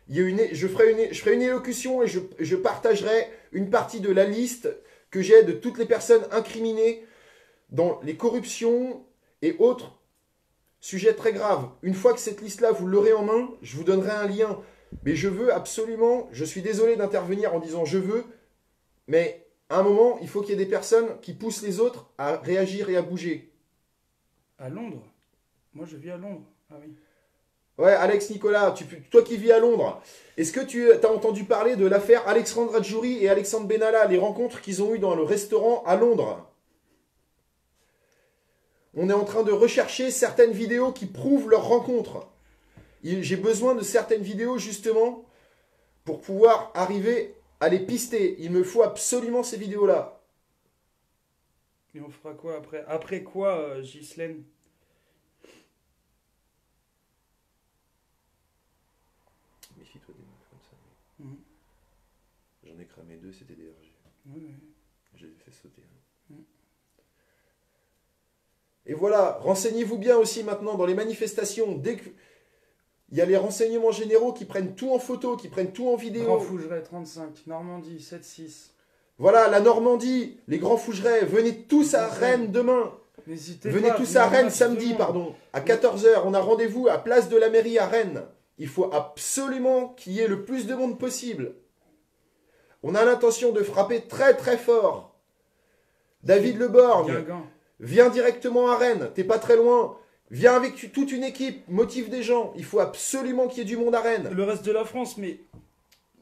Je ferai une élocution et je partagerai une partie de la liste que j'ai de toutes les personnes incriminées dans les corruptions et autres sujets très graves. Une fois que cette liste-là, vous l'aurez en main, je vous donnerai un lien. Mais je veux absolument, je suis désolé d'intervenir en disant je veux, mais à un moment, il faut qu'il y ait des personnes qui poussent les autres à réagir et à bouger. À Londres? Moi, je vis à Londres. Ah oui. Ouais, Alex Nicolas, toi qui vis à Londres, est-ce que tu as entendu parler de l'affaire Alexandre Adjouri et Alexandre Benalla, les rencontres qu'ils ont eues dans le restaurant à Londres? On est en train de rechercher certaines vidéos qui prouvent leur rencontre. J'ai besoin de certaines vidéos justement pour pouvoir arriver à les pister. Il me faut absolument ces vidéos-là. Et on fera quoi après? Après quoi, Ghislaine? Méfie-toi des meufs comme ça. Mhm. J'en ai cramé 2, c'était des RG. Oui. Je les ai fait sauter. Et voilà, renseignez-vous bien aussi maintenant dans les manifestations. Dès que il y a les renseignements généraux qui prennent tout en photo, qui prennent tout en vidéo. Grand Fougeray 35, Normandie 7-6. Voilà, la Normandie, les Grands Fougerets, venez tous à Rennes demain. N'hésitez Venez pas, tous à Rennes justement. samedi, pardon, à 14h. On a rendez-vous à Place de la Mairie à Rennes. Il faut absolument qu'il y ait le plus de monde possible. On a l'intention de frapper très très fort. David Leborgne, Guingamp. viens directement à Rennes, t'es pas très loin. Viens avec toute une équipe, motive des gens. Il faut absolument qu'il y ait du monde à Rennes. Le reste de la France, mais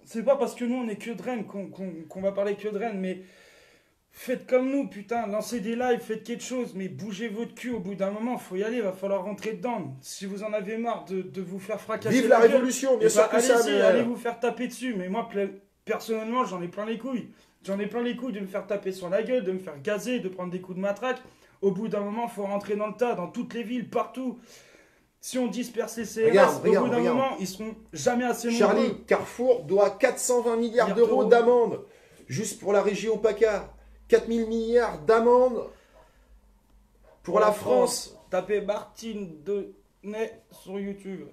c'est pas parce que nous on est que de Rennes qu'on va parler que de Rennes, mais faites comme nous, putain, lancez des lives, faites quelque chose, mais bougez votre cul au bout d'un moment, faut y aller, va falloir rentrer dedans. Si vous en avez marre de vous faire fracasser Vive la gueule, révolution, bien eh sûr ben, que ça, allez-y, mais... allez vous faire taper dessus, mais moi personnellement j'en ai plein les couilles. J'en ai plein les couilles de me faire taper sur la gueule, de me faire gazer, de prendre des coups de matraque. Au bout d'un moment, faut rentrer dans le tas, dans toutes les villes, partout. Si on disperse les CRS, au bout d'un moment, ils seront jamais assez nombreux. Charlie, Carrefour doit 420 milliards d'euros d'euros. d'amende, juste pour la région PACA. 4000 milliards d'amende pour la France. Tapez Martine Denay sur YouTube.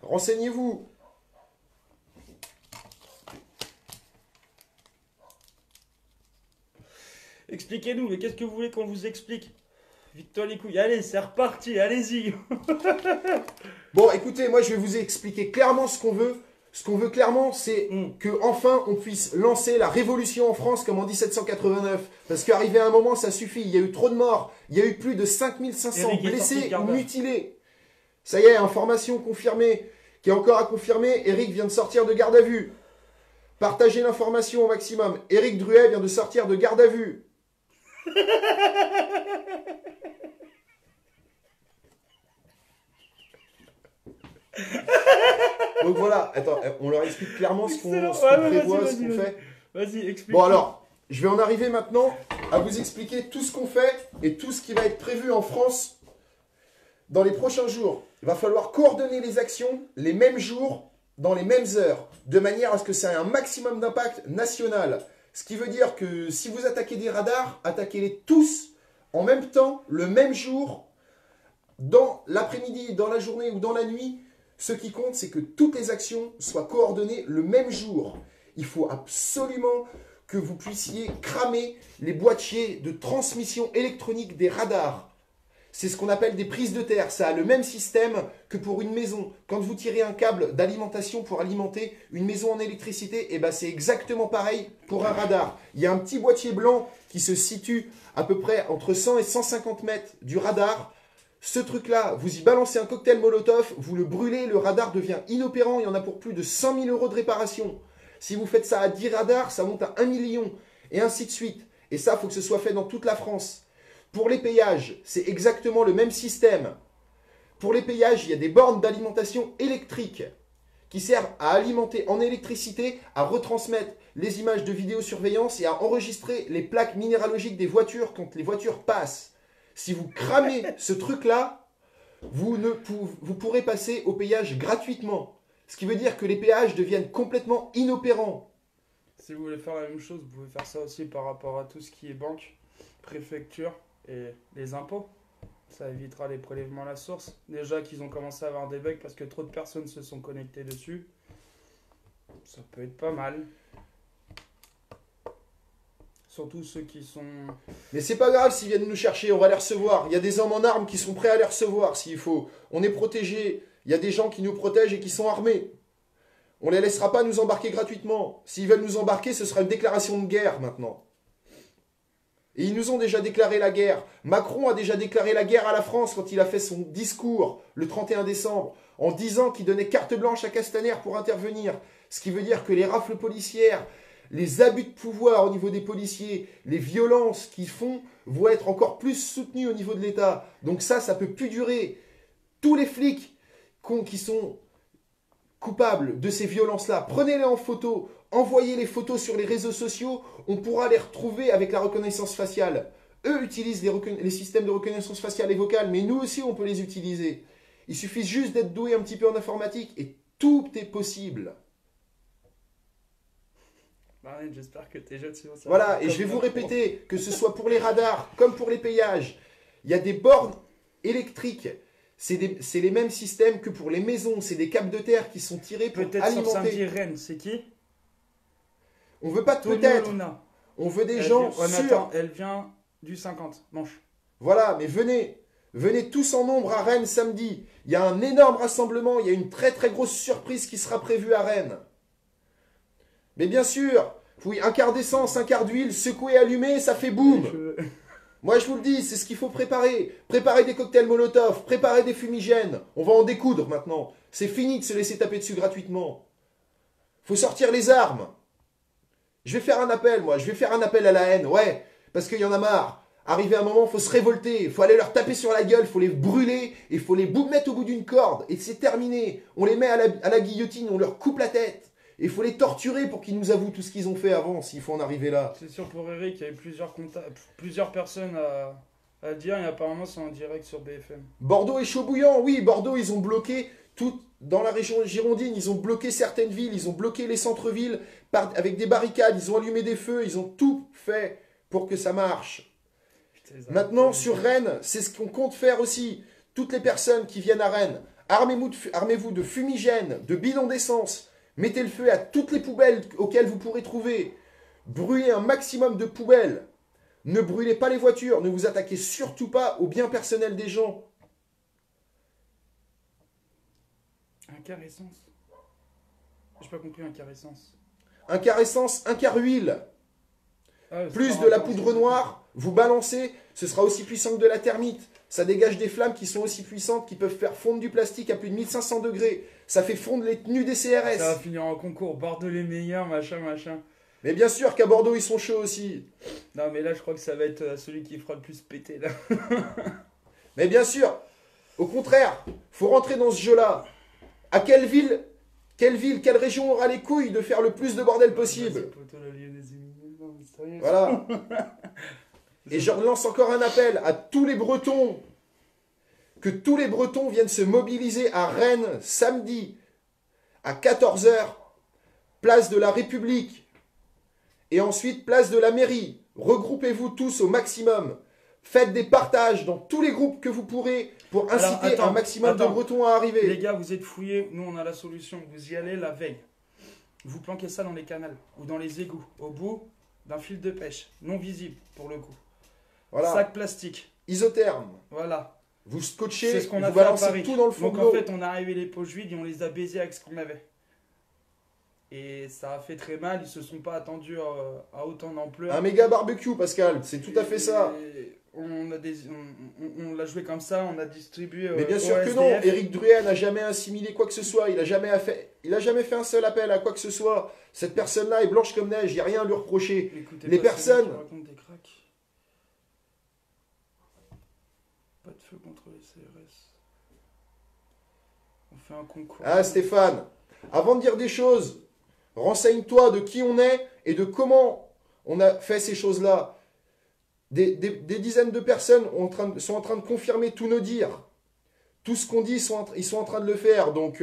Renseignez-vous. Expliquez-nous, mais qu'est-ce que vous voulez qu'on vous explique? Vite-toi les couilles, allez, c'est reparti, allez-y. Bon, écoutez, moi je vais vous expliquer clairement ce qu'on veut. Ce qu'on veut clairement, c'est que enfin on puisse lancer la révolution en France comme en 1789. Parce qu'arrivé à un moment, ça suffit. Il y a eu trop de morts. Il y a eu plus de 5500 Eric est sorti blessés de ou garde à vue. mutilés. Ça y est, information confirmée. Qui est encore à confirmer, Eric vient de sortir de garde à vue. Partagez l'information au maximum. Eric Druet vient de sortir de garde à vue. Donc voilà, attends, on leur explique clairement ce qu'on Excellent. prévoit, Vas-y, ce qu'on vas-y. fait. Vas-y, explique. Bon alors, je vais en arriver maintenant à vous expliquer tout ce qu'on fait et tout ce qui va être prévu en France dans les prochains jours. Il va falloir coordonner les actions les mêmes jours, dans les mêmes heures, de manière à ce que ça ait un maximum d'impact national. Ce qui veut dire que si vous attaquez des radars, attaquez-les tous en même temps, le même jour, dans l'après-midi, dans la journée ou dans la nuit, ce qui compte, c'est que toutes les actions soient coordonnées le même jour. Il faut absolument que vous puissiez cramer les boîtiers de transmission électronique des radars. C'est ce qu'on appelle des prises de terre. Ça a le même système que pour une maison. Quand vous tirez un câble d'alimentation pour alimenter une maison en électricité, eh ben c'est exactement pareil pour un radar. Il y a un petit boîtier blanc qui se situe à peu près entre 100 et 150 mètres du radar. Ce truc-là, vous y balancez un cocktail Molotov, vous le brûlez, le radar devient inopérant. Il y en a pour plus de 100 000 € de réparation. Si vous faites ça à 10 radars, ça monte à 1 million, et ainsi de suite. Et ça, il faut que ce soit fait dans toute la France. Pour les péages, c'est exactement le même système. Pour les péages, il y a des bornes d'alimentation électrique qui servent à alimenter en électricité, à retransmettre les images de vidéosurveillance et à enregistrer les plaques minéralogiques des voitures quand les voitures passent. Si vous cramez ce truc-là, vous pourrez passer au péage gratuitement. Ce qui veut dire que les péages deviennent complètement inopérants. Si vous voulez faire la même chose, vous pouvez faire ça aussi par rapport à tout ce qui est banque, préfecture et les impôts. Ça évitera les prélèvements à la source. Déjà qu'ils ont commencé à avoir des bugs parce que trop de personnes se sont connectées dessus. Ça peut être pas mal. Surtout ceux qui sont... Mais c'est pas grave s'ils viennent nous chercher, on va les recevoir. Il y a des hommes en armes qui sont prêts à les recevoir s'il faut. On est protégés. Il y a des gens qui nous protègent et qui sont armés. On ne les laissera pas nous embarquer gratuitement. S'ils veulent nous embarquer, ce sera une déclaration de guerre maintenant. Et ils nous ont déjà déclaré la guerre. Macron a déjà déclaré la guerre à la France quand il a fait son discours le 31 décembre, en disant qu'il donnait carte blanche à Castaner pour intervenir. Ce qui veut dire que les rafles policières, les abus de pouvoir au niveau des policiers, les violences qu'ils font vont être encore plus soutenues au niveau de l'État. Donc ça peut plus durer. Tous les flics qui sont coupables de ces violences-là, prenez-les en photo, envoyez les photos sur les réseaux sociaux, on pourra les retrouver avec la reconnaissance faciale. Eux utilisent les systèmes de reconnaissance faciale et vocale, mais nous aussi on peut les utiliser. Il suffit juste d'être doué un petit peu en informatique et tout est possible. J'espère que tes jeux de silence... Voilà, et je vais vous répéter, que ce soit pour les radars comme pour les péages, il y a des bornes électriques. C'est les mêmes systèmes que pour les maisons. C'est des câbles de terre qui sont tirés pour peut-être alimenter. Peut-être sur Saint-Rennes, c'est qui? On veut pas de peut-être. On veut des gens sûrs. Elle vient du 50, Manche. Voilà, mais venez. Venez tous en nombre à Rennes samedi. Il y a un énorme rassemblement. Il y a une très très grosse surprise qui sera prévue à Rennes. Mais bien sûr, oui, un quart d'essence, un quart d'huile, secouer, allumer, ça fait boum. Moi, je vous le dis, c'est ce qu'il faut préparer. Préparer des cocktails Molotov, préparer des fumigènes. On va en découdre maintenant. C'est fini de se laisser taper dessus gratuitement. Faut sortir les armes. Je vais faire un appel, moi. Je vais faire un appel à la haine, ouais. Parce qu'il y en a marre. Arrivé à un moment, il faut se révolter. Il faut aller leur taper sur la gueule. Il faut les brûler. Il faut les mettre au bout d'une corde. Et c'est terminé. On les met à la guillotine. On leur coupe la tête. Et il faut les torturer pour qu'ils nous avouent tout ce qu'ils ont fait avant, s'il faut en arriver là. C'est sûr pour Eric, il y avait plusieurs personnes à dire, et apparemment c'est en direct sur BFM. Bordeaux est chaud bouillant, oui, Bordeaux, ils ont bloqué tout, dans la région girondine, ils ont bloqué certaines villes, ils ont bloqué les centres-villes avec des barricades, ils ont allumé des feux, ils ont tout fait pour que ça marche. Putain, maintenant, sur Rennes, c'est ce qu'on compte faire aussi. Toutes les personnes qui viennent à Rennes, armez-vous de fumigènes, de bidons d'essence. Mettez le feu à toutes les poubelles auxquelles vous pourrez trouver. Brûlez un maximum de poubelles. Ne brûlez pas les voitures. Ne vous attaquez surtout pas au bien personnel des gens. Un quart essence. J'ai pas compris un quart essence. Un quart essence, un quart huile. Ah, plus de la poudre noire, vous balancez, ce sera aussi puissant que de la thermite. Ça dégage des flammes qui sont aussi puissantes, qui peuvent faire fondre du plastique à plus de 1500 degrés. Ça fait fondre les tenues des CRS. Ça va finir en concours, Bordeaux les meilleurs, machin. Mais bien sûr qu'à Bordeaux, ils sont chauds aussi. Non, mais là, je crois que ça va être celui qui fera le plus péter, là. Mais bien sûr, au contraire, faut rentrer dans ce jeu-là. À quelle ville, quelle région aura les couilles de faire le plus de bordel possible? Voilà. Et je relance encore un appel à tous les Bretons. Que tous les Bretons viennent se mobiliser à Rennes samedi à 14 h, place de la République. Et ensuite, place de la mairie. Regroupez-vous tous au maximum. Faites des partages dans tous les groupes que vous pourrez pour Alors, inciter attends, un maximum de attends. Bretons à Les arriver. gars, vous êtes fouillés, nous on a la solution. Vous y allez la veille. Vous planquez ça dans les canals ou dans les égouts, au bout d'un fil de pêche, non visible pour le coup. Voilà, Sac plastique, isotherme. voilà. Vous scotchez, C'est ce qu'on a vous fait à balancez Paris. tout dans le fond Donc de en l'eau. fait, on est arrivé les poches vides et on les a baisés avec ce qu'on avait. Et ça a fait très mal, ils se sont pas attendus à autant d'ampleur. Un méga barbecue, Pascal, c'est tout à fait ça. Et on l'a joué comme ça, on a distribué. Mais bien au sûr que non, SDF. Éric Druet n'a jamais assimilé quoi que ce soit, il a jamais fait un seul appel à quoi que ce soit. Cette personne-là est blanche comme neige, il n'y a rien à lui reprocher. Écoutez Les pas ces mecs personnes- qui racontent des cracks. Pas de feu contre les CRS. On fait un concours. Ah Stéphane, avant de dire des choses, renseigne-toi de qui on est et de comment on a fait ces choses-là. Des dizaines de personnes sont en train de confirmer tous nos dires. Tout ce qu'on dit, ils sont en train de le faire. Donc,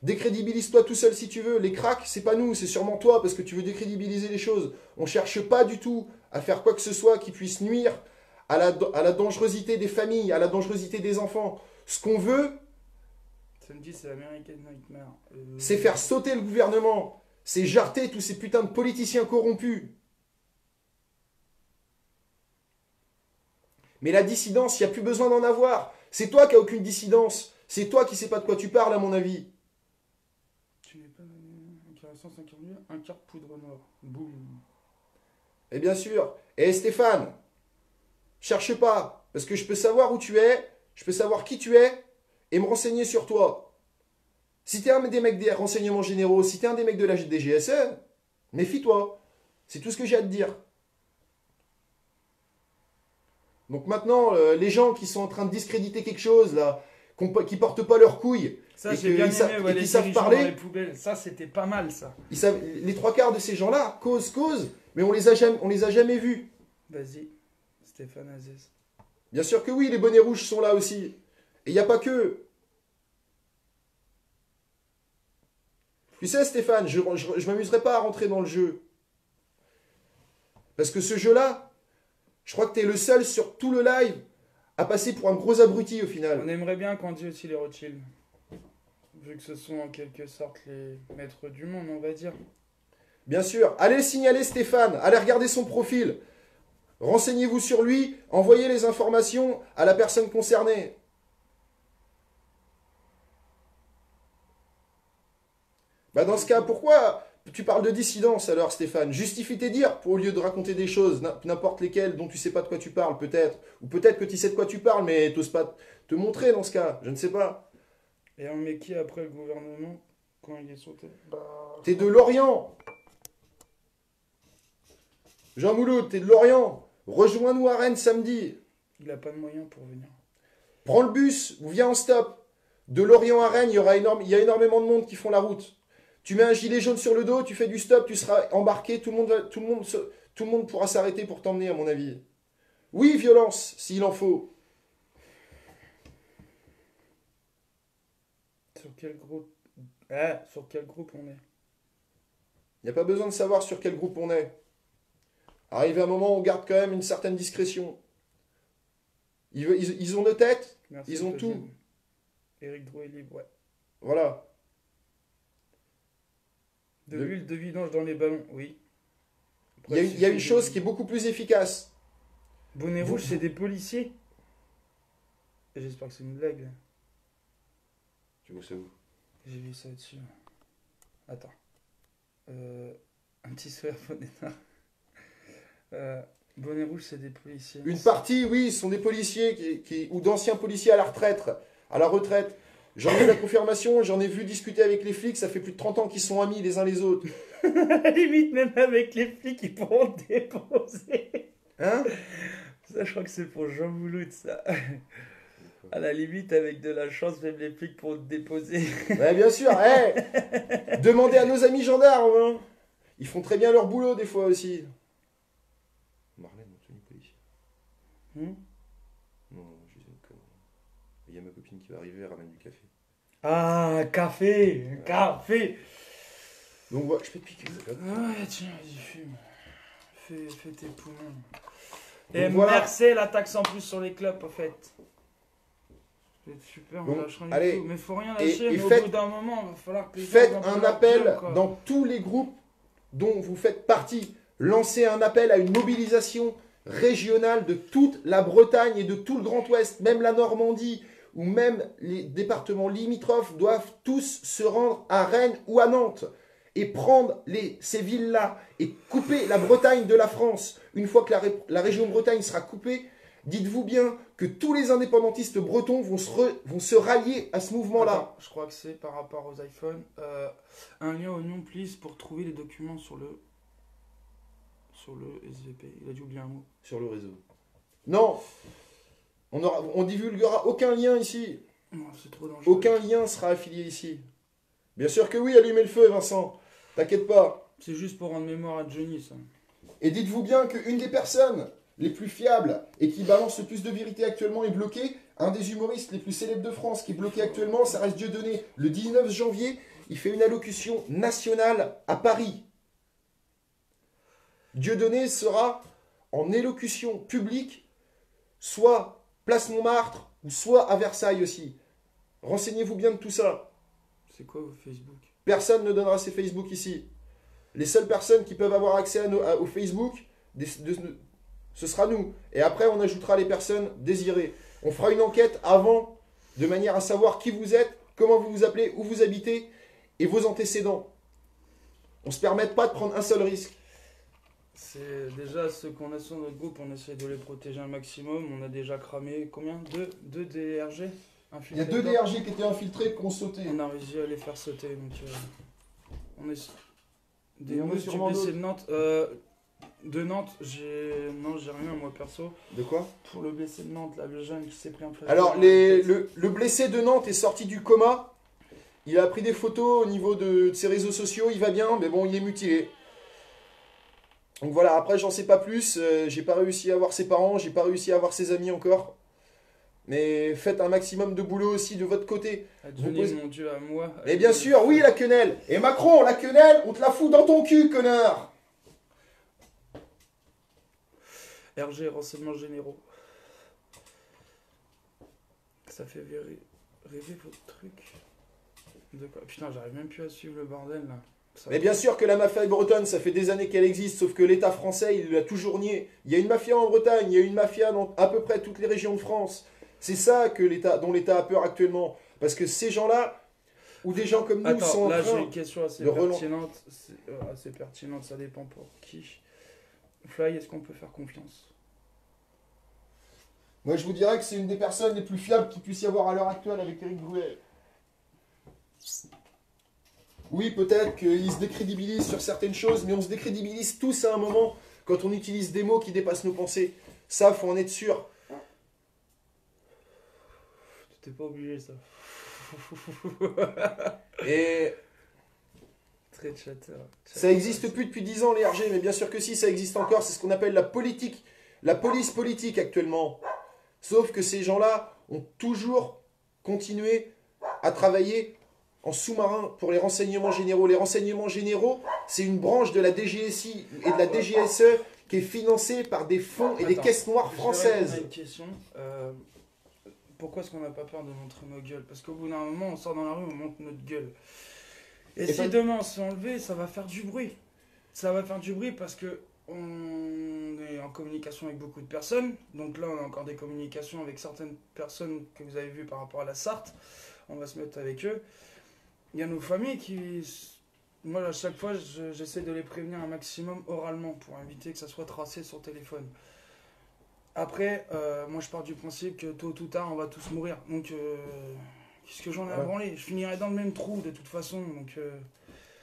décrédibilise-toi tout seul si tu veux. Les cracks, c'est pas nous, c'est sûrement toi parce que tu veux décrédibiliser les choses. On cherche pas du tout à faire quoi que ce soit qui puisse nuire à la dangerosité des familles, à la dangerosité des enfants. Ce qu'on veut, Samedi, c'est American Nightmare. c'est faire sauter le gouvernement. C'est jarter tous ces putains de politiciens corrompus. Mais la dissidence, il n'y a plus besoin d'en avoir. C'est toi qui n'as aucune dissidence. C'est toi qui sais pas de quoi tu parles, à mon avis. Tu n'es pas un caressant 52, un quart poudre noire. Boum. Et bien sûr. Et Stéphane, cherche pas. Parce que je peux savoir où tu es, je peux savoir qui tu es, et me renseigner sur toi. Si t'es un des mecs des renseignements généraux, si t'es un des mecs de la DGSE, méfie-toi. C'est tout ce que j'ai à te dire. Donc maintenant, les gens qui sont en train de discréditer quelque chose, là, qui portent pas leurs couilles, Ça, et j'ai bien qu'ils aimé, ouais, et les qu'ils savent dirigeants parler, dans les poubelles. Ça, c'était pas mal, ça. les trois quarts de ces gens-là causent, mais on les a jamais vus. Vas-y, Stéphane Aziz. Bien sûr que oui, les bonnets rouges sont là aussi. Et il n'y a pas que. Tu sais, Stéphane, je m'amuserai pas à rentrer dans le jeu. Parce que ce jeu-là, je crois que tu es le seul sur tout le live à passer pour un gros abruti au On final. aimerait bien qu'on dise aussi les Rothschild. Vu que ce sont en quelque sorte les maîtres du monde, on va dire. Bien sûr. Allez le signaler, Stéphane. Allez regarder son profil. Renseignez-vous sur lui. Envoyez les informations à la personne concernée. Bah dans ce cas, pourquoi tu parles de dissidence alors, Stéphane? Justifie tes dires au lieu de raconter des choses, n'importe lesquelles, dont tu sais pas de quoi tu parles, peut-être. Ou peut-être que tu sais de quoi tu parles, mais t'oses pas te montrer dans ce cas. Je ne sais pas. Et on met qui après le gouvernement quand il est sauté? Bah. T'es de Lorient. Jean Mouloud, t'es de Lorient. Rejoins-nous à Rennes samedi. Il a pas de moyens pour venir. Prends le bus ou viens en stop. De Lorient à Rennes, il y a énormément de monde qui font la route. Tu mets un gilet jaune sur le dos, tu fais du stop, tu seras embarqué, tout le monde pourra s'arrêter pour t'emmener, à mon avis. Oui, violence, s'il en faut. Sur quel groupe on est? Il n'y a pas besoin de savoir sur quel groupe on est. Arrivé un moment, on garde quand même une certaine discrétion. Ils ont nos têtes, Merci, ils ont Claudine. tout. Éric Drouet libre, ouais. Voilà. De De- l'huile de vidange dans les ballons, oui. Il y a une chose qui est beaucoup plus efficace. Bonnet Vous- rouge, c'est des policiers. Et j'espère que c'est une blague. Tu vois ça où? J'ai vu ça dessus. Attends. Un petit sourire Bonetta. Bonnet rouge, c'est des policiers. Une partie, oui, ce sont des policiers ou d'anciens policiers à la retraite. J'en ai eu la confirmation, j'en ai vu discuter avec les flics, ça fait plus de 30 ans qu'ils sont amis les uns les autres. Limite, même avec les flics, ils pourront te déposer. Hein? Ça, je crois que c'est pour Jean Mouloud, ça. À la limite, avec de la chance, même les flics pourront te déposer. Ouais, bien sûr, demandez à nos amis gendarmes, hein. Ils font très bien leur boulot des fois aussi. Marlène, on tenue policier. Hmm. Non, je dis une connerie. Il y a ma copine qui va arriver, elle ramène du café. Ah, café. Donc voilà, je peux te piquer. Ouais, tiens, vas-y, fume. Fais tes poumons. Donc Et voilà. merci la taxe en plus sur les clopes, en fait. Ça va être super, Donc, on lâchera du allez. tout. Mais faut rien Et lâcher, mais faites- au bout d'un moment, il va falloir que les gens Faites aient peu un leur appel gueule, quoi. dans tous les groupes dont vous faites partie. Lancez un appel à une mobilisation régionale de toute la Bretagne et de tout le Grand Ouest, même la Normandie, ou même les départements limitrophes doivent tous se rendre à Rennes ou à Nantes et prendre ces villes-là et couper la Bretagne de la France. Une fois que la région Bretagne sera coupée, dites-vous bien que tous les indépendantistes bretons vont se rallier à ce mouvement-là. Attends, je crois que c'est par rapport aux iPhones. Un lien oignon, please, pour trouver les documents sur le SVP. Il a dû oublier un mot. Sur le réseau. Non, on divulguera aucun lien ici. Non, c'est trop dangereux. Aucun lien sera affilié ici. Bien sûr que oui, allumez le feu, Vincent. T'inquiète pas. C'est juste pour rendre mémoire à Johnny, ça. Et dites-vous bien qu'une des personnes les plus fiables et qui balance le plus de vérité actuellement est bloqué. Un des humoristes les plus célèbres de France qui est bloqué actuellement, ça reste Dieudonné. Le 19 janvier, il fait une allocution nationale à Paris. Dieudonné sera en élocution publique, soit place Montmartre, ou soit à Versailles aussi. Renseignez-vous bien de tout ça. C'est quoi vos Facebook? Personne ne donnera ses Facebook ici. Les seules personnes qui peuvent avoir accès au Facebook, ce sera nous. Et après, on ajoutera les personnes désirées. On fera une enquête avant, de manière à savoir qui vous êtes, comment vous vous appelez, où vous habitez, et vos antécédents. On ne se permet pas de prendre un seul risque. C'est déjà ceux qu'on a sur notre groupe, on essaie de les protéger un maximum. On a déjà cramé combien? Deux DRG Il y a 2 DRG qui étaient infiltrés, qui ont sauté. On a réussi à les faire sauter. Donc, on est des Et on est mousses du sûrement blessé d'autres. de Nantes. De Nantes, j'ai rien moi perso. De quoi? Pour le blessé de Nantes, là, le jeune qui s'est pris un flash. Alors, le blessé de Nantes est sorti du coma. Il a pris des photos au niveau de ses réseaux sociaux. Il va bien, mais bon, il est mutilé. Donc voilà, après, j'en sais pas plus. J'ai pas réussi à voir ses parents. J'ai pas réussi à voir ses amis encore. Mais faites un maximum de boulot aussi de votre côté. Ah, Johnny, posez- mon dieu, à moi. Et bien sûr, oui, la quenelle. Et Macron, la quenelle, on te la fout dans ton cul, connard. RG, renseignements généraux. Ça fait rêver votre truc. De quoi? Putain, j'arrive même plus à suivre le bordel là. Ça Mais va. bien sûr que la mafia bretonne, ça fait des années qu'elle existe, sauf que l'État français, il l'a toujours nié. Il y a une mafia en Bretagne, il y a une mafia dans à peu près toutes les régions de France. C'est ça que dont l'État a peur actuellement. Parce que ces gens-là, ou des gens comme nous, sont Attends, en là j'ai train une question assez de relan- pertinente. Assez pertinente, ça dépend pour qui. Fly, est-ce qu'on peut faire confiance? Moi, je vous dirais que c'est une des personnes les plus fiables qu'il puisse y avoir à l'heure actuelle avec Éric Brouet. Oui, peut-être qu'il se décrédibilise sur certaines choses, mais on se décrédibilise tous à un moment quand on utilise des mots qui dépassent nos pensées. Ça, faut en être sûr. T'es pas obligé ça. Et Très chatter. ça existe plus depuis 10 ans, les RG, mais bien sûr que si, ça existe encore. C'est ce qu'on appelle la politique, la police politique actuellement. Sauf que ces gens-là ont toujours continué à travailler en sous-marin pour les renseignements généraux. Les renseignements généraux, c'est une branche de la DGSI et de la DGSE qui est financée par des fonds et des Attends, caisses noires Je vais répondre à françaises. une question. Pourquoi est-ce qu'on n'a pas peur de montrer nos gueules? Parce qu'au bout d'un moment, on sort dans la rue, on montre notre gueule. Et si ben- demain on se fait enlever, ça va faire du bruit. Ça va faire du bruit parce que on est en communication avec beaucoup de personnes. Donc là, on a encore des communications avec certaines personnes que vous avez vues par rapport à la Sarthe. On va se mettre avec eux. Il y a nos familles qui... Moi, à chaque fois, j'essaie de les prévenir un maximum oralement pour éviter que ça soit tracé sur téléphone. Après, moi, je pars du principe que tôt ou tard, on va tous mourir. Donc, qu'est-ce que j'en ai à Ouais. branler? Je finirai dans le même trou, de toute façon. Donc,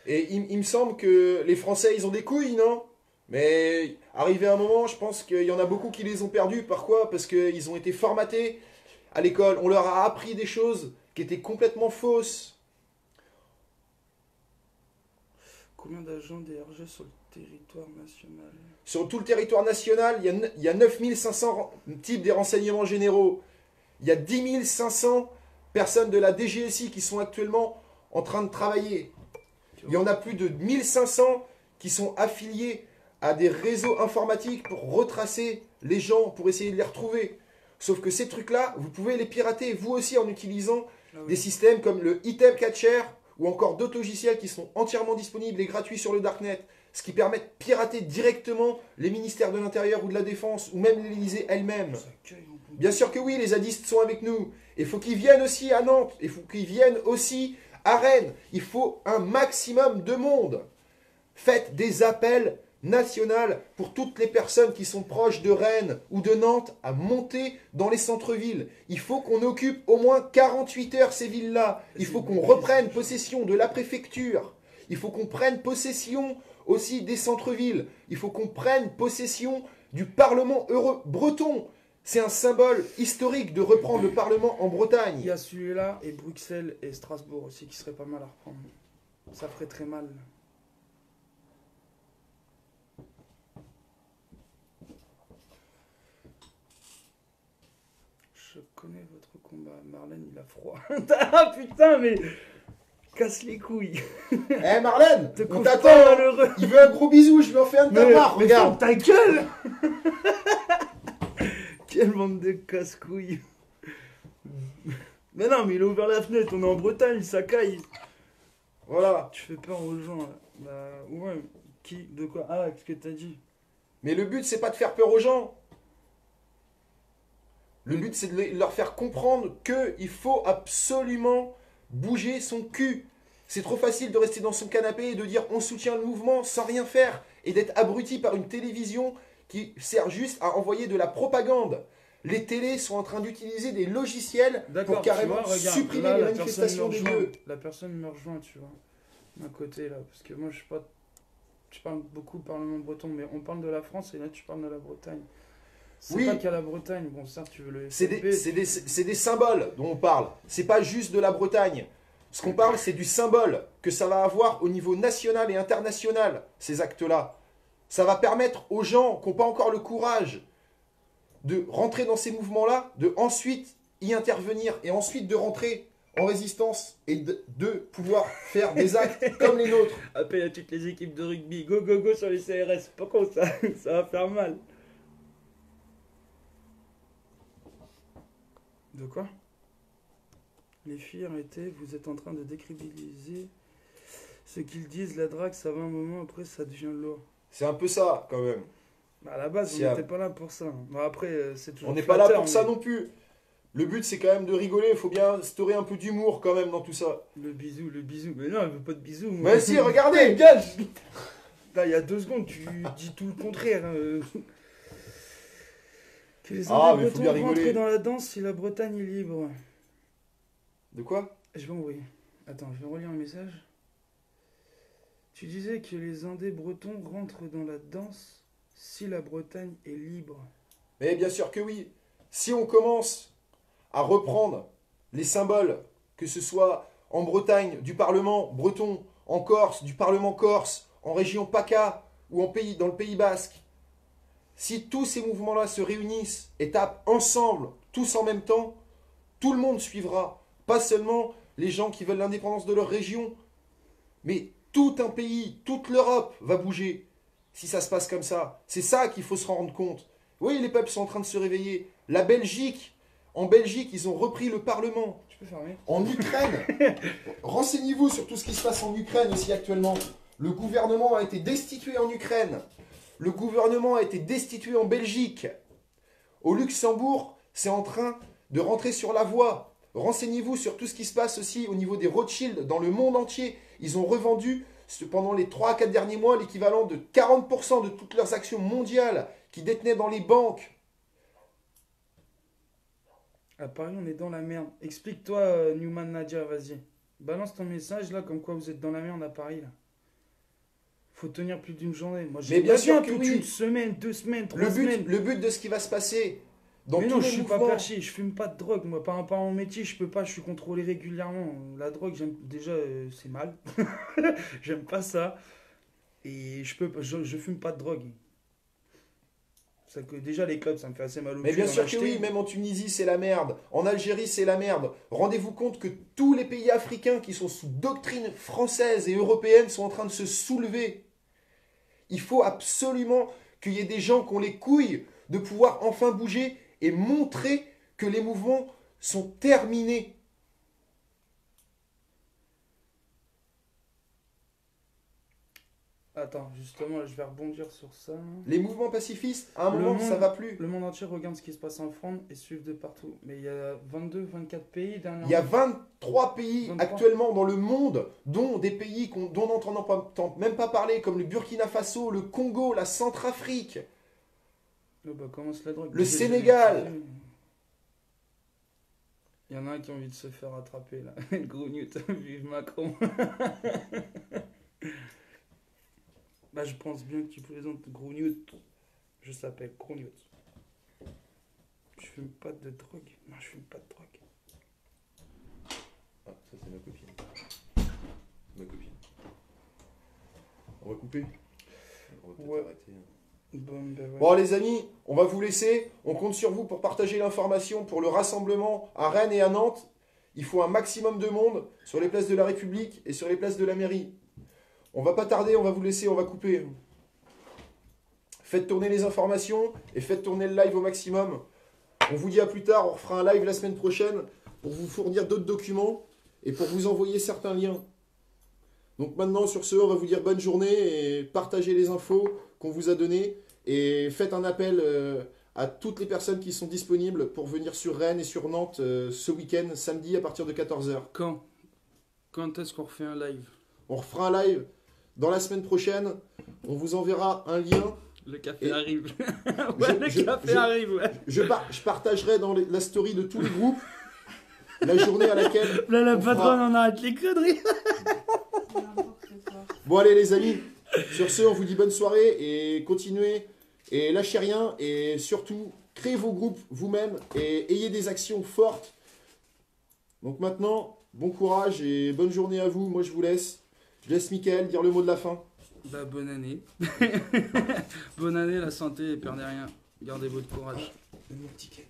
Et il me semble que les Français, ils ont des couilles, non? Mais arrivé à un moment, je pense qu'il y en a beaucoup qui les ont perdus. Pourquoi? Parce qu'ils ont été formatés à l'école. On leur a appris des choses qui étaient complètement fausses. combien d'agents DRG sur le territoire national? Sur tout le territoire national, il y a 9500 types des renseignements généraux. Il y a 10 500 personnes de la DGSI qui sont actuellement en train de travailler. Il y en a plus de 1500 qui sont affiliés à des réseaux informatiques pour retracer les gens, pour essayer de les retrouver. Sauf que ces trucs-là, vous pouvez les pirater vous aussi en utilisant Ah oui. des systèmes comme le Item Catcher ou encore d'autres logiciels qui sont entièrement disponibles et gratuits sur le Darknet, ce qui permet de pirater directement les ministères de l'Intérieur ou de la Défense ou même l'Élysée elle-même. Ça cueille, mon con. Bien sûr que oui, les zadistes sont avec nous. Il faut qu'ils viennent aussi à Nantes. Il faut qu'ils viennent aussi à Rennes. Il faut un maximum de monde. Faites des appels nationaux pour toutes les personnes qui sont proches de Rennes ou de Nantes à monter dans les centres-villes. Il faut qu'on occupe au moins 48 heures ces villes-là. Il faut qu'on reprenne possession de la préfecture. Il faut qu'on prenne possession aussi des centres-villes. Il faut qu'on prenne possession du Parlement breton. C'est un symbole historique de reprendre le Parlement en Il y Bretagne. a celui-là et Bruxelles et Strasbourg aussi qui serait pas mal à reprendre. Ça ferait très mal. Je connais votre combat. Marlène, il a froid. Ah putain, mais casse les couilles. Eh Marlène, Te on couche pas, t'attend. malheureux. Il veut un gros bisou, je lui en fais un de ta part, mais regarde. ferme ta gueule. Quelle bande de casse-couilles. Mais non, mais il a ouvert la fenêtre, on est en Bretagne, ça caille. Voilà. Tu fais peur aux gens là. Bah ouais, qui, de quoi? Ah, qu'est-ce que t'as dit? Mais le but, c'est pas de faire peur aux gens. Le but, c'est de leur faire comprendre qu'il faut absolument bouger son cul. C'est trop facile de rester dans son canapé et de dire on soutient le mouvement sans rien faire et d'être abruti par une télévision qui sert juste à envoyer de la propagande. Les télés sont en train d'utiliser des logiciels pour carrément tu vois, regarde, supprimer là, les la personne manifestations me des rejoint. lieux. La personne me rejoint, tu vois, d'un côté là, parce que moi je suis pas, je parle beaucoup Parlement breton, mais on parle de la France et là tu parles de la Bretagne. C'est Oui. pas qu'à la Bretagne, bon certes tu veux le C'est FFP, des symboles dont on parle. C'est pas juste de la Bretagne. Ce qu'on parle, c'est du symbole que ça va avoir au niveau national et international, ces actes-là. Ça va permettre aux gens qui n'ont pas encore le courage de rentrer dans ces mouvements-là, de ensuite y intervenir et ensuite de rentrer en résistance et de pouvoir faire des actes comme les nôtres. Appelle à toutes les équipes de rugby, go go go sur les CRS, pas con ça, ça va faire mal. De quoi? Les filles, arrêtez, vous êtes en train de décrédibiliser ce qu'ils disent, la drague, ça va un moment, après ça devient lourd. C'est un peu ça, quand même. Bah, à la base, Si, on n'était pas là pour ça. Bon, après, c'est toujours On n'est pas là flatteur, pour ça mais non plus. Le but, c'est quand même de rigoler. Il faut bien instaurer un peu d'humour, quand même, dans tout ça. Le bisou. Mais non, elle veut pas de bisous. moi. Mais si, regardez. Dégage. Là, il y a 2 secondes, tu dis tout le contraire. Que les Ah, Anglais mais faut bien bretons rentrent rigoler. dans la danse si la Bretagne est libre. De quoi? Je vais envoyer. Attends, je vais relire un message. Tu disais que les Indés bretons rentrent dans la danse si la Bretagne est libre. Mais bien sûr que oui. Si on commence à reprendre les symboles, que ce soit en Bretagne du Parlement breton, en Corse du Parlement corse, en région PACA ou dans le Pays basque, si tous ces mouvements-là se réunissent et tapent ensemble, tous en même temps, tout le monde suivra. Pas seulement les gens qui veulent l'indépendance de leur région, mais tout un pays, toute l'Europe va bouger si ça se passe comme ça. C'est ça qu'il faut se rendre compte. Oui, les peuples sont en train de se réveiller. La Belgique, en Belgique, ils ont repris le Parlement. Tu peux fermer? En Ukraine, renseignez-vous sur tout ce qui se passe en Ukraine aussi actuellement. Le gouvernement a été destitué en Ukraine. Le gouvernement a été destitué en Belgique. Au Luxembourg, c'est en train de rentrer sur la voie. Renseignez-vous sur tout ce qui se passe aussi au niveau des Rothschild dans le monde entier. Ils ont revendu pendant les 3 à 4 derniers mois l'équivalent de 40% de toutes leurs actions mondiales qu'ils détenaient dans les banques. À Paris, on est dans la merde. Explique-toi, Newman Nadia, vas-y. Balance ton message là, comme quoi vous êtes dans la merde à Paris là. Faut tenir plus d'une journée. Moi, Mais bien sûr que toute oui. une semaine, 2 semaines, 3 semaines. Le but de ce qui va se passer dans Mais tous non, les je suis pas mouvements. perché, je fume pas de drogue. Moi, par rapport à mon métier, je peux pas, je suis contrôlé régulièrement. La drogue, j'aime déjà, c'est mal. J'aime pas ça. Et je fume pas de drogue. C'est que déjà les clubs, ça me fait assez mal au Mais cul bien d'en sûr que acheter. oui, même en Tunisie, c'est la merde. En Algérie, c'est la merde. Rendez-vous compte que tous les pays africains qui sont sous doctrine française et européenne sont en train de se soulever. Il faut absolument qu'il y ait des gens qui ont les couilles de pouvoir enfin bouger et montrer que les mouvements sont terminés. Attends, justement, je vais rebondir sur ça. Les mouvements pacifistes, à un Le moment, monde- ça va plus. Le monde entier regarde ce qui se passe en France et suivent de partout. Mais il y a 22, 24 pays dernièrement. Il y a 23 pays 23. actuellement dans le monde, dont des pays dont on n'entend même pas parler, comme le Burkina Faso, le Congo, la Centrafrique. Oh bah, commence la drogue. Le Sénégal. Il y en a un qui a envie de se faire attraper là. Gros Newt, vive Macron. Bah je pense bien que tu plaisantes, Gros Newt. Je s'appelle Gros Newt. Je fume pas de drogue. Non, je fume pas de drogue. Ah, ça c'est ma copine. Ma copine. On va couper. On va peut-être Ouais. arrêter. Bon, bah ouais. Bon les amis, on va vous laisser. On compte sur vous pour partager l'information pour le rassemblement à Rennes et à Nantes. Il faut un maximum de monde sur les places de la République et sur les places de la mairie. On va pas tarder, on va vous laisser, on va couper. Faites tourner les informations et faites tourner le live au maximum. On vous dit à plus tard, on refera un live la semaine prochaine pour vous fournir d'autres documents et pour vous envoyer certains liens. Donc maintenant, sur ce, on va vous dire bonne journée et partagez les infos qu'on vous a données et faites un appel à toutes les personnes qui sont disponibles pour venir sur Rennes et sur Nantes ce week-end, samedi à partir de 14h. Quand est-ce qu'on refait un live? On refera un live dans la semaine prochaine. On vous enverra un lien. Le café Et- arrive. Je- Ouais, le je- café je- arrive, ouais. Je partagerai dans la story de tous les groupes la journée à laquelle... Là, la on fera- patronne, on arrête les conneries. Bon allez les amis, sur ce on vous dit bonne soirée et continuez et lâchez rien et surtout créez vos groupes vous-même et ayez des actions fortes. Donc maintenant, bon courage et bonne journée à vous. Moi je vous laisse. Je laisse Mickaël dire le mot de la fin. Bah, bonne année. Bonne année, la santé, et perdez rien. Gardez votre courage. Mon ticket.